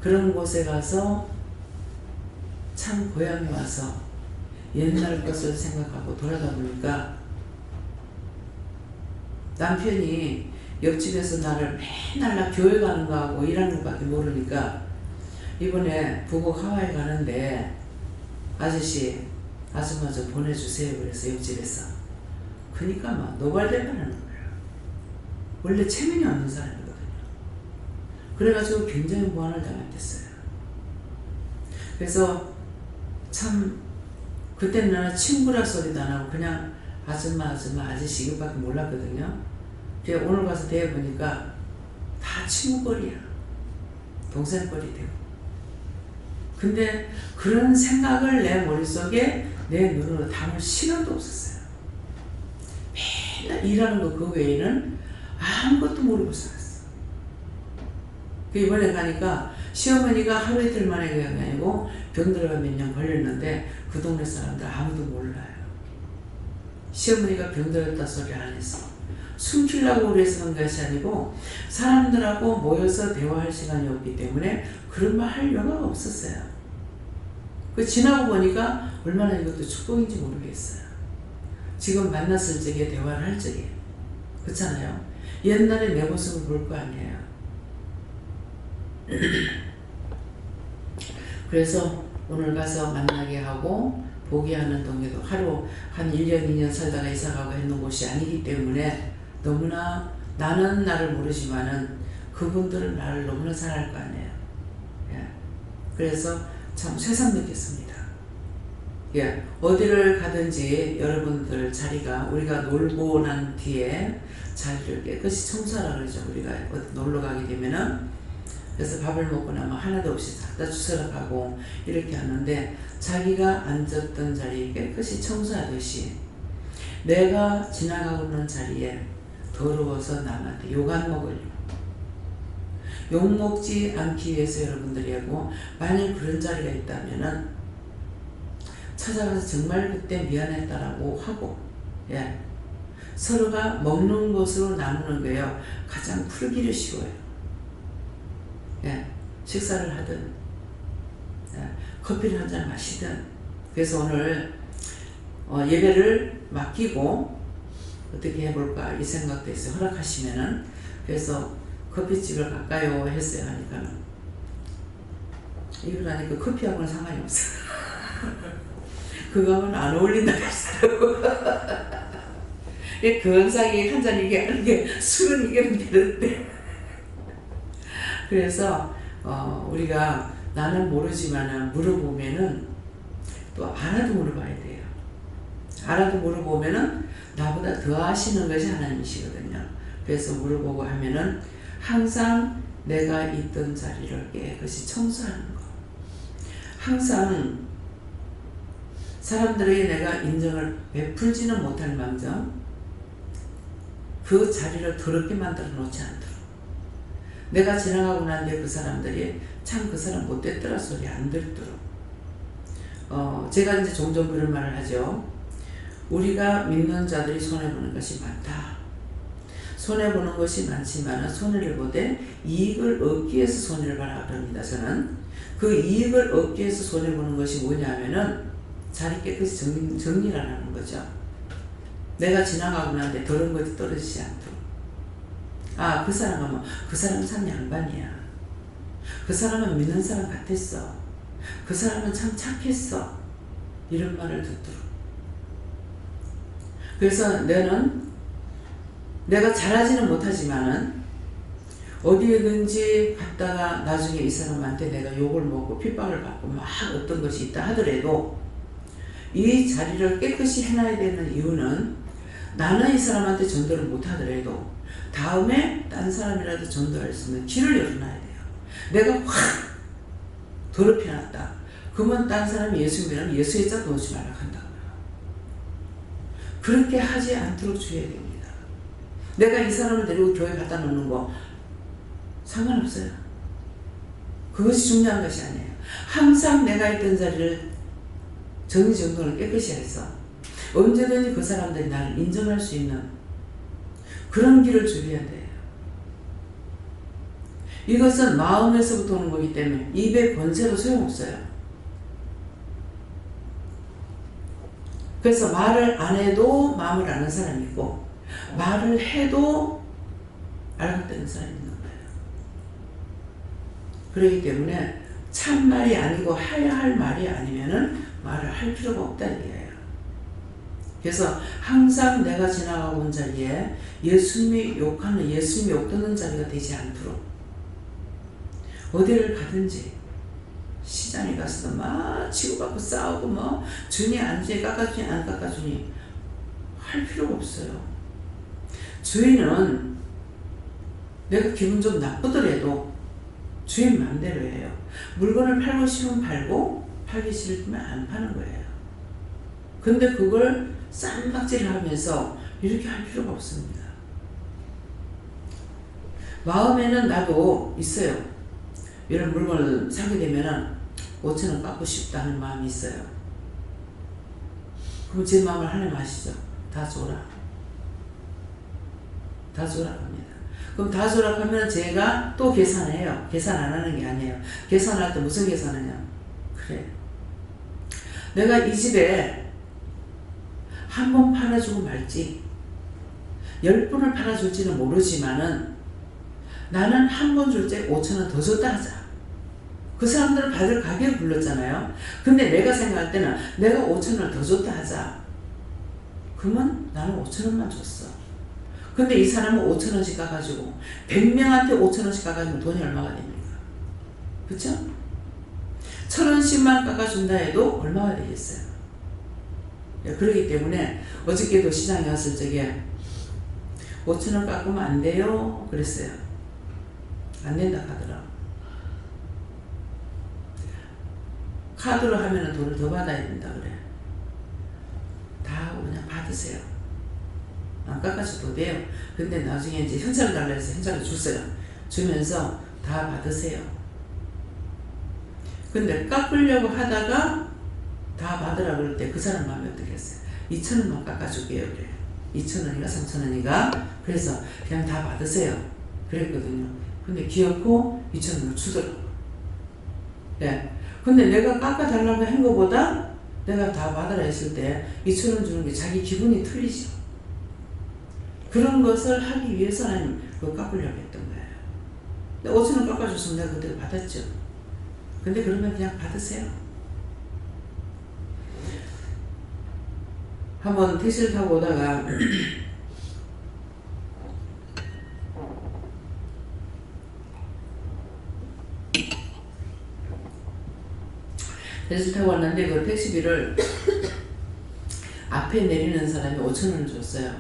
[SPEAKER 1] 그런 곳에 가서 참 고향에 와서 옛날 것을 생각하고 돌아다 보니까 남편이 옆집에서 나를 맨날 나 교회 가는 거 하고 일하는 것밖에 모르니까 이번에 부곡 하와이 가는데 아줌마 좀 보내주세요 그래서 옆집에서 그니까 막 노발대발 하는 거예요. 원래 체면이 없는 사람이거든요. 그래가지고 굉장히 무안을 당했댔어요. 그래서 참 그때는 나는 친구라 소리도 안 하고 그냥 아줌마 아저씨 이것밖에 몰랐거든요. 오늘 가서 대해보니까 다 친구거리야. 동생거리 되고. 근데 그런 생각을 내 머릿속에 내 눈으로 담을 시간도 없었어요. 맨날 일하는 거 그 외에는 아무것도 모르고 살았어. 이번에 가니까 시어머니가 하루 이틀 만에 그냥 아니고 병들어가 몇 년 걸렸는데 그 동네 사람들 아무도 몰라요. 시어머니가 병들었다 소리 안 했어. 숨기려고 그래서 그런 것이 아니고 사람들하고 모여서 대화할 시간이 없기 때문에 그런 말 할 여유가 없었어요. 그 지나고 보니까 얼마나 이것도 축복인지 모르겠어요. 지금 만났을 적에 대화를 할 적에 그렇잖아요. 옛날에 내 모습을 볼 거 아니에요. 그래서 오늘 가서 만나게 하고 포기하는 동네도 하루 한 1년 2년 살다가 이사가고 했는 곳이 아니기 때문에 너무나 나는 나를 모르지만은 그분들은 나를 너무나 잘 알 거 아니에요. 예. 그래서 참 새삼 느꼈습니다. 예. 어디를 가든지 여러분들 자리가 우리가 놀고 난 뒤에 자리를 깨끗이 청소하라 그러죠. 우리가 어디 놀러 가게 되면은 그래서 밥을 먹고 나면 하나도 없이 다 주스러가고 이렇게 하는데 자기가 앉았던 자리 깨끗이 청소하듯이 내가 지나가고 있는 자리에 더러워서 남한테 욕 안 먹으려고 욕 먹지 않기 위해서 여러분들이 하고 만약 그런 자리가 있다면은 찾아가서 정말 그때 미안했다라고 하고 예. 서로가 먹는 것으로 나누는 거예요. 가장 풀기를 쉬워요. 예, 식사를 하든 예, 커피를 한잔 마시든 그래서 오늘 예배를 맡기고 어떻게 해볼까 이 생각도 있어요. 허락하시면은 그래서 커피집을 갈까요 했어요. 하니까는 이걸 하니까 커피하고는 상관이 없어요. 그거하고는 안 어울린다 그랬어요. 건상이 한 잔 이게 하는 게 술은 이기면 되는데 그래서 우리가 나는 모르지만은 물어보면은 또 알아도 물어봐야 돼요. 알아도 물어보면은 나보다 더 아시는 것이 하나님이시거든요. 그래서 물어보고 하면은 항상 내가 있던 자리를 깨끗이 청소하는 거. 항상 사람들에게 내가 인정을 베풀지는 못할 망정 그 자리를 더럽게 만들어 놓지 않도록 내가 지나가고 난 뒤에 그 사람들이 참 그 사람 못됐더라 소리 안 듣도록 제가 이제 종종 그런 말을 하죠. 우리가 믿는 자들이 손해보는 것이 많다. 손해보는 것이 많지만 손해를 보되 이익을 얻기 위해서 손해를 봐라 그럽니다. 저는 그 이익을 얻기 위해서 손해보는 것이 뭐냐면은 자리 깨끗이 정리를 하는 거죠. 내가 지나가고 나는데 더러운 것이 떨어지지 않도록. 그 사람은 그 사람은 참 양반이야. 그 사람은 믿는 사람 같았어. 그 사람은 참 착했어. 이런 말을 듣도록. 그래서 내가 잘하지는 못하지만은 어디에든지 갔다가 나중에 이 사람한테 내가 욕을 먹고 핍박을 받고 막 어떤 것이 있다 하더라도 이 자리를 깨끗이 해놔야 되는 이유는 나는 이 사람한테 전도를 못하더라도 다음에 딴 사람이라도 전도할 수 있는 길을 열어놔야 돼요. 내가 확 더럽혀놨다. 그러면 딴 사람이 예수 믿으면 예수의 짝 놓지 말라 한다고요. 그렇게 하지 않도록 주의해야 됩니다. 내가 이 사람을 데리고 교회 갖다 놓는 거 상관없어요. 그것이 중요한 것이 아니에요. 항상 내가 있던 자리를 정리정돈을 깨끗이 해서 언제든지 그 사람들이 나를 인정할 수 있는 그런 길을 준비해야 돼요. 이것은 마음에서부터 오는 거기 때문에 입의 권세로 소용없어요. 그래서 말을 안 해도 마음을 아는 사람이 있고 말을 해도 알아듣는 사람이 있는 거예요. 그렇기 때문에 참말이 아니고 해야 할 말이 아니면은 말을 할 필요가 없다는 얘기예요. 그래서 항상 내가 지나가고 온 자리에 예수님이 욕하는, 예수님이 욕 듣는 자리가 되지 않도록 어디를 가든지 시장에 가서도 막 치고받고 싸우고 뭐 주니 안 주니 깎아주니 안 깎아주니 할 필요가 없어요. 주인은 내가 기분 좀 나쁘더라도 주인 마음대로 해요. 물건을 팔고 싶으면 팔고 팔기 싫으면 안 파는 거예요. 근데 그걸 쌈박질을 하면서 이렇게 할 필요가 없습니다. 마음에는 나도 있어요. 이런 물건을 사게 되면은 5,000원 깎고 싶다는 마음이 있어요. 그럼 제 마음을 하나님 아시죠? 다 줘라. 다 줘라 합니다. 그럼 다 줘라 하면 제가 또 계산해요. 계산 안 하는 게 아니에요. 계산할 때 무슨 계산하냐? 그래. 내가 이 집에 한 번 팔아주고 말지 10번을 팔아줄지는 모르지만은 나는 한 번 줄 때 5,000원 더 줬다 하자. 그 그 사람들은 받을 가격을 불렀잖아요. 근데 내가 생각할 때는 내가 5,000원을 더 줬다 하자. 그러면 나는 5,000원만 줬어. 근데 이 사람은 5,000원씩 가가지고 100명한테 5,000원씩 가가지고 돈이 얼마가 됩니까? 그쵸? 1,000원씩만 깎아준다 해도 얼마가 되겠어요? 그렇기 때문에 어저께도 시장에 왔을 적에 5,000원 깎으면 안 돼요? 그랬어요. 안 된다 하더라고. 카드로 하면 돈을 더 받아야 된다 그래. 다 그냥 받으세요. 안 깎아줘도 돼요. 근데 나중에 이제 현찰을 달라 해서 현찰을 줬어요. 주면서 다 받으세요. 근데 깎으려고 하다가 다 받으라 그럴 때 그 사람 마음이 어떻겠어요? 2,000원만 깎아줄게요 그래. 2,000원인가 3,000원인가 그래서 그냥 다 받으세요 그랬거든요. 근데 기어코 2,000원을 주더라고. 네. 근데 내가 깎아달라고 한 거보다 내가 다 받으라 했을 때 2,000원 주는 게 자기 기분이 틀리죠. 그런 것을 하기 위해서는 그거 깎으려고 했던 거예요. 근데 5,000원 깎아줬으면 내가 그때 받았죠. 근데 그러면 그냥 받으세요. 한번 택시를 타고 오다가 택시를 타고 왔는데 그 택시비를 앞에 내리는 사람이 5,000원을 줬어요.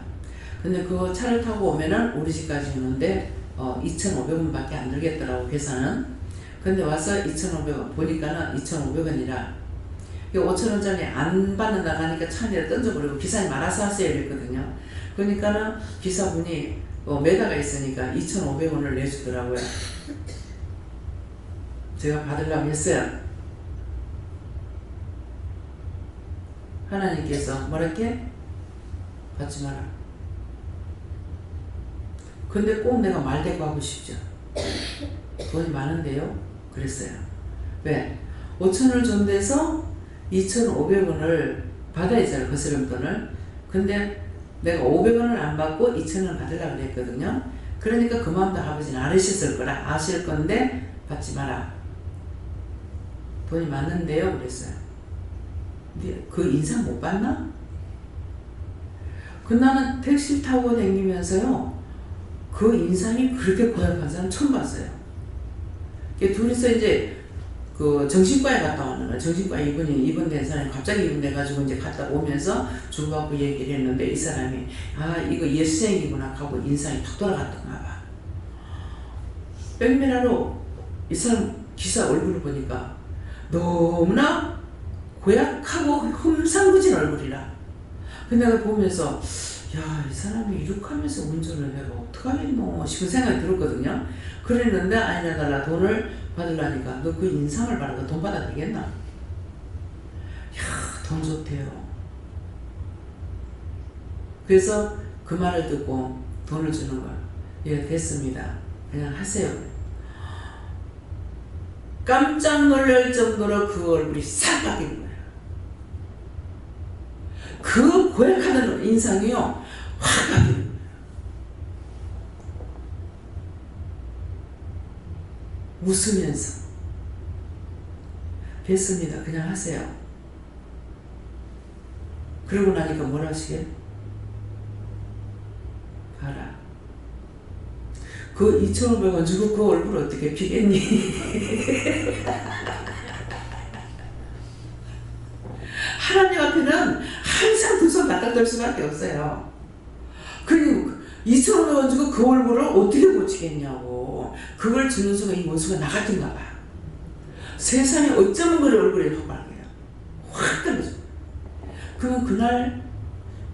[SPEAKER 1] 근데 그 차를 타고 오면은 우리 집까지 오는데 2,500원밖에 안 들겠더라고 계산은. 근데 와서 2,500원 보니까는 2,500원이라 5,000원짜리 안 받는다고 하니까 차 안에 던져버리고 기사님 알아서 하세요 이랬거든요. 그러니까는 기사분이 매다가 있으니까 2,500원을 내주더라고요. 제가 받으려고 했어요. 하나님께서 뭐랄게? 받지 마라. 근데 꼭 내가 말대꾸 하고 싶죠. 돈이 많은데요? 그랬어요. 왜? 5,000원을 준 데서 2,500원을 받아야잖아요. 거스름돈을. 근데 내가 500원을 안 받고 2,000원 받으려고 했거든요. 그러니까 그 마음도 아버지는 알으셨을 거라 아실 건데 받지 마라. 돈이 많은데요? 그랬어요. 근데 그 인상 못 받나? 나는 택시 타고 다니면서요. 그 인상이 그렇게 고약한 사람 처음 봤어요. 둘이서 이제 그 정신과에 갔다 왔는 거예요. 정신과 입원된 사람이 갑자기 입원돼가지고 이제 갔다 오면서 주부하고 얘기를 했는데 이 사람이 이거 예수생이구나 하고 인상이 탁 돌아갔던가 봐. 백미라로 이 사람 기사 얼굴을 보니까 너무나 고약하고 흠상부진 얼굴이라. 근데 내가 보면서 이 사람이 이렇게 하면서 운전을 내가 어떡하겠노 싶은 생각이 들었거든요. 그랬는데 아니나 달라 돈을 받으려니까 너 그 인상을 봐라. 돈 받아도 되겠나? 돈 좋대요. 그래서 그 말을 듣고 돈을 주는 거야. 예, 됐습니다. 그냥 하세요. 깜짝 놀랄 정도로 그 얼굴이 싹 바뀐 거예요. 그 고약하던 인상이요, 확 바뀌는 거예요. 웃으면서 됐습니다. 그냥 하세요. 그러고 나니까 뭐라 하시게? 봐라. 그 2,500원 주고 그 얼굴 어떻게 피겠니? 하나님 앞에는 항상 두 손 바닥 들 수밖에 없어요. 그리고 2,500원 주고 그 얼굴을 어떻게 고치겠냐고. 그걸 주는 순간 이 원수가 나 같은가 봐. 세상에 어쩌면 그래 얼굴이 확발해요. 확 떨어져. 그러면 그날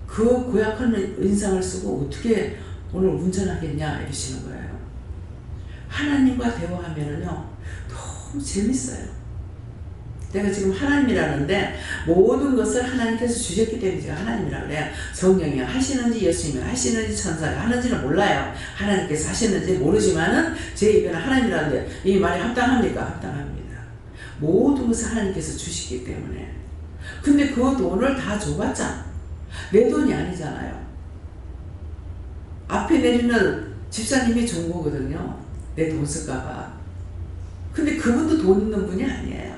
[SPEAKER 1] 그 고약한 인상을 쓰고 어떻게 오늘 운전하겠냐 이러시는 거예요. 하나님과 대화하면은요 너무 재밌어요. 내가 지금 하나님이라는데 모든 것을 하나님께서 주셨기 때문에 제가 하나님이라고 그래요. 성령이 하시는지 예수님이 하시는지 천사가 하는지는 몰라요. 하나님께서 하시는지 모르지만은 제 입에는 하나님이라는데 이 말이 합당합니까? 합당합니다. 모든 것을 하나님께서 주시기 때문에. 근데 그 돈을 다 줘봤자 내 돈이 아니잖아요. 앞에 내리는 집사님이 준 거거든요. 내 돈 쓸까봐. 근데 그분도 돈 있는 분이 아니에요.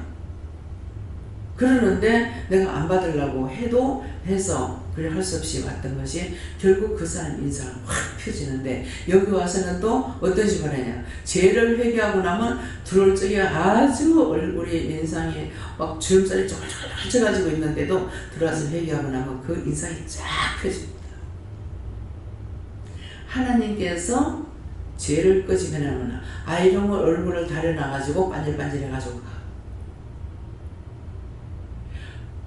[SPEAKER 1] 그러는데 내가 안 받으려고 해도 해서 그래 할 수 없이 왔던 것이 결국 그 사람 인상을 확 펴지는데, 여기 와서는 또 어떤 식으로 하냐, 죄를 회개하고 나면 들어올 적에 아주 얼굴이 인상이 막 주름살이 쪼글쪼글 펼쳐가지고 있는데도 들어와서 회개하고 나면 그 인상이 쫙 펴집니다. 하나님께서 죄를 끄집어내면 아이롱을 얼굴을 다려놔가지고 반질반질해가지고 가.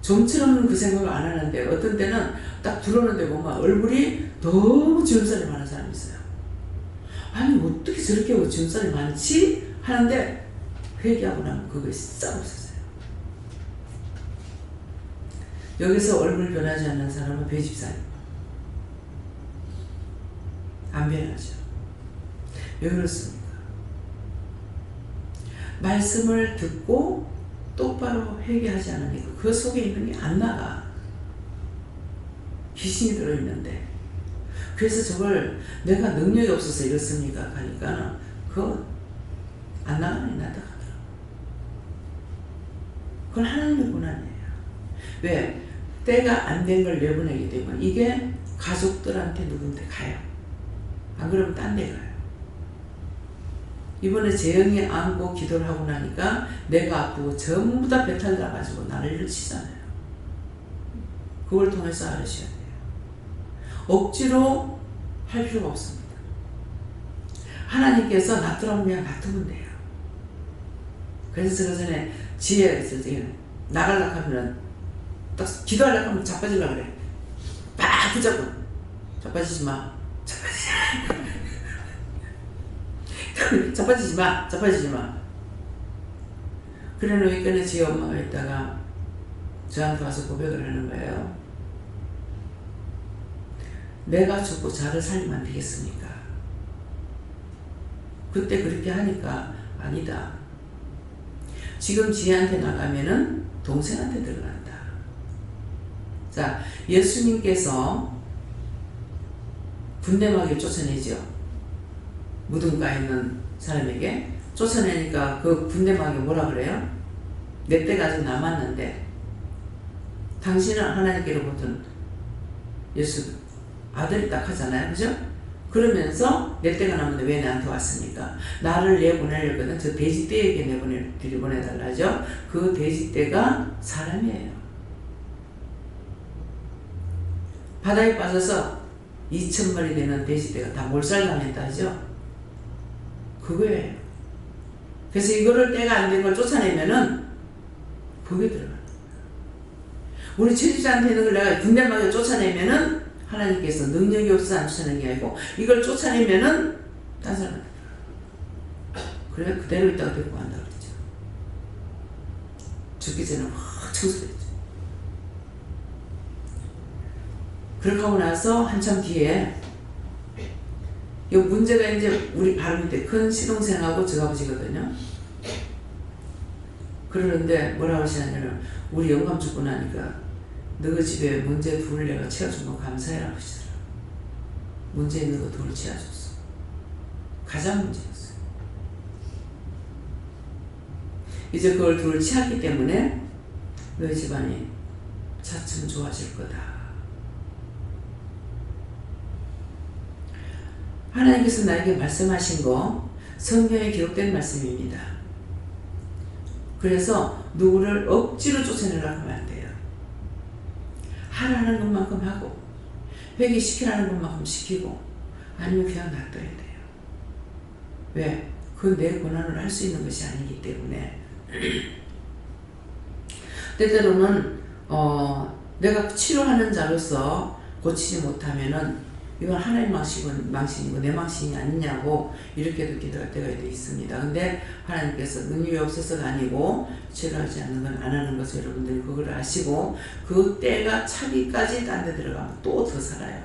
[SPEAKER 1] 좀처럼 그 생각을 안 하는데, 어떤 때는 딱 들어오는데 보면 얼굴이 너무 주름살이 많은 사람이 있어요. 아니 어떻게 저렇게 주름살이 많지? 하는데 회개하고 나면 그거 싹 없어져요. 여기서 얼굴 변하지 않는 사람은 배집사입니다. 안 변하죠. 왜 그렇습니까? 말씀을 듣고 똑바로 회개하지 않으니까 그 속에 있는 게 안 나가. 귀신이 들어있는데. 그래서 저걸 내가 능력이 없어서 이렇습니까? 하니까 그거 안 나가니 나다 하더라고. 그건 하나님의 고난이에요. 왜? 때가 안 된 걸 내보내기 때문에. 이게 가족들한테 누군데 가요. 안 그러면 딴 데 가요. 이번에 재영이 안고 기도를 하고 나니까 내가 아프고 전부 다 배탈 나가지고 난리를 치잖아요. 그걸 통해서 알으셔야 돼요. 억지로 할 필요가 없습니다. 하나님께서 놔두라면 그냥 놔두면 돼요. 그래서 제가 전에 지혜가 있을 때 나가려고 하면 딱 기도하려고 하면 자빠지려고 그래. 막 붙잡고 자빠지지 마. 자빠지지 마. 자빠지지 마. 자빠지지 마. 그래 놓으니까 제 엄마가 있다가 저한테 와서 고백을 하는 거예요. 내가 죽고 자를 살리면 안 되겠습니까? 그때 그렇게 하니까 아니다. 지금 지혜한테 나가면은 동생한테 들어간다. 자, 예수님께서 군대막에 쫓아내죠. 무덤가 있는 사람에게 쫓아내니까 그 군대막에 뭐라 그래요? 내 때가 아직 남았는데 당신은 하나님께로부터 예수 아들이 딱 하잖아요. 그죠? 그러면서 내 때가 남았는데 왜 나한테 왔습니까? 나를 내보내려거든 저 돼지떼에게 내보내달라죠. 그 돼지떼가 사람이에요. 바다에 빠져서 2,000마리 되는 돼지떼가 다 몰살당했다 하죠. 그거예요. 그래서 이거를 때가 안 된 걸 쫓아내면은 그게 들어가요. 우리 체질자한테 있는 걸 내가 군대막에 쫓아내면은 하나님께서 능력이 없어서 안 쫓아내는 게 아니고 이걸 쫓아내면은 딴 사람한테 그래 그대로 있다가 데리고 간다 그랬죠. 죽기 전에 확 청소했죠. 그렇게 하고 나서 한참 뒤에 이 문제가 이제 우리 바로 밑에 큰 시동생하고 저 아버지거든요. 그러는데 뭐라고 하시냐면 우리 영감 죽고 나니까 너희 집에 문제 둘 내가 채워준 거 감사해라 하시더라. 문제 있는 거 둘 채워줬어. 가장 문제였어요. 이제 그걸 둘 채웠기 때문에 너희 집안이 차츰 좋아질 거다. 하나님께서 나에게 말씀하신 거 성경에 기록된 말씀입니다. 그래서 누구를 억지로 쫓아내려고 하면 안 돼요. 하라는 것만큼 하고 회개시키라는 것만큼 시키고 아니면 그냥 놔둬야 돼요. 왜? 그건 내 권한으로 할 수 있는 것이 아니기 때문에 때때로는 내가 치료하는 자로서 고치지 못하면은 이건 하나님 망신이고 내 망신이 아니냐고 이렇게도 기도할 때가 있습니다. 근데 하나님께서 능력이 없어서가 아니고 치료하지 않는 건 안 하는 것을 여러분들이 그걸 아시고 그 때가 차기까지 딴 데 들어가면 또 더 살아요.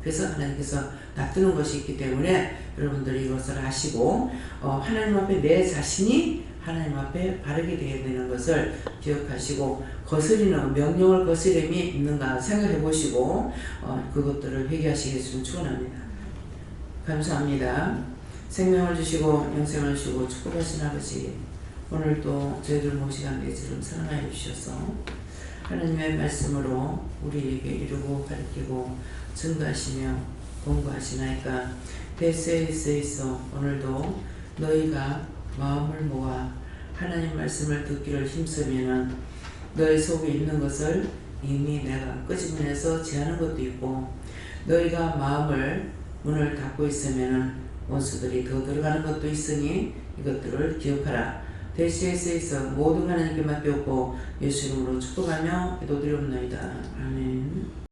[SPEAKER 1] 그래서 하나님께서 놔두는 것이 있기 때문에 여러분들이 이것을 아시고 하나님 앞에 내 자신이 하나님 앞에 바르게 되어야 되는 것을 기억하시고 거스리는 명령을 거스림이 있는가 생각해 보시고 그것들을 회개하시겠으면 축원합니다. 감사합니다. 생명을 주시고 영생을 주시고 축복하신 아버지, 오늘도 저희들 모시간 내지름 사랑하여 주셔서 하나님의 말씀으로 우리에게 이루고 가르치고 증거하시며 공부하시나이까. 베세에서 오늘도 너희가 마음을 모아 하나님 말씀을 듣기를 힘쓰면은 너희 속에 있는 것을 이미 내가 끄집어내서 제하는 것도 있고, 너희가 마음을 문을 닫고 있으면은 원수들이 더 들어가는 것도 있으니 이것들을 기억하라. 대시에서 모든 하나님께 맡겼고 예수 이름으로 축복하며 기도드리옵나이다. 아멘.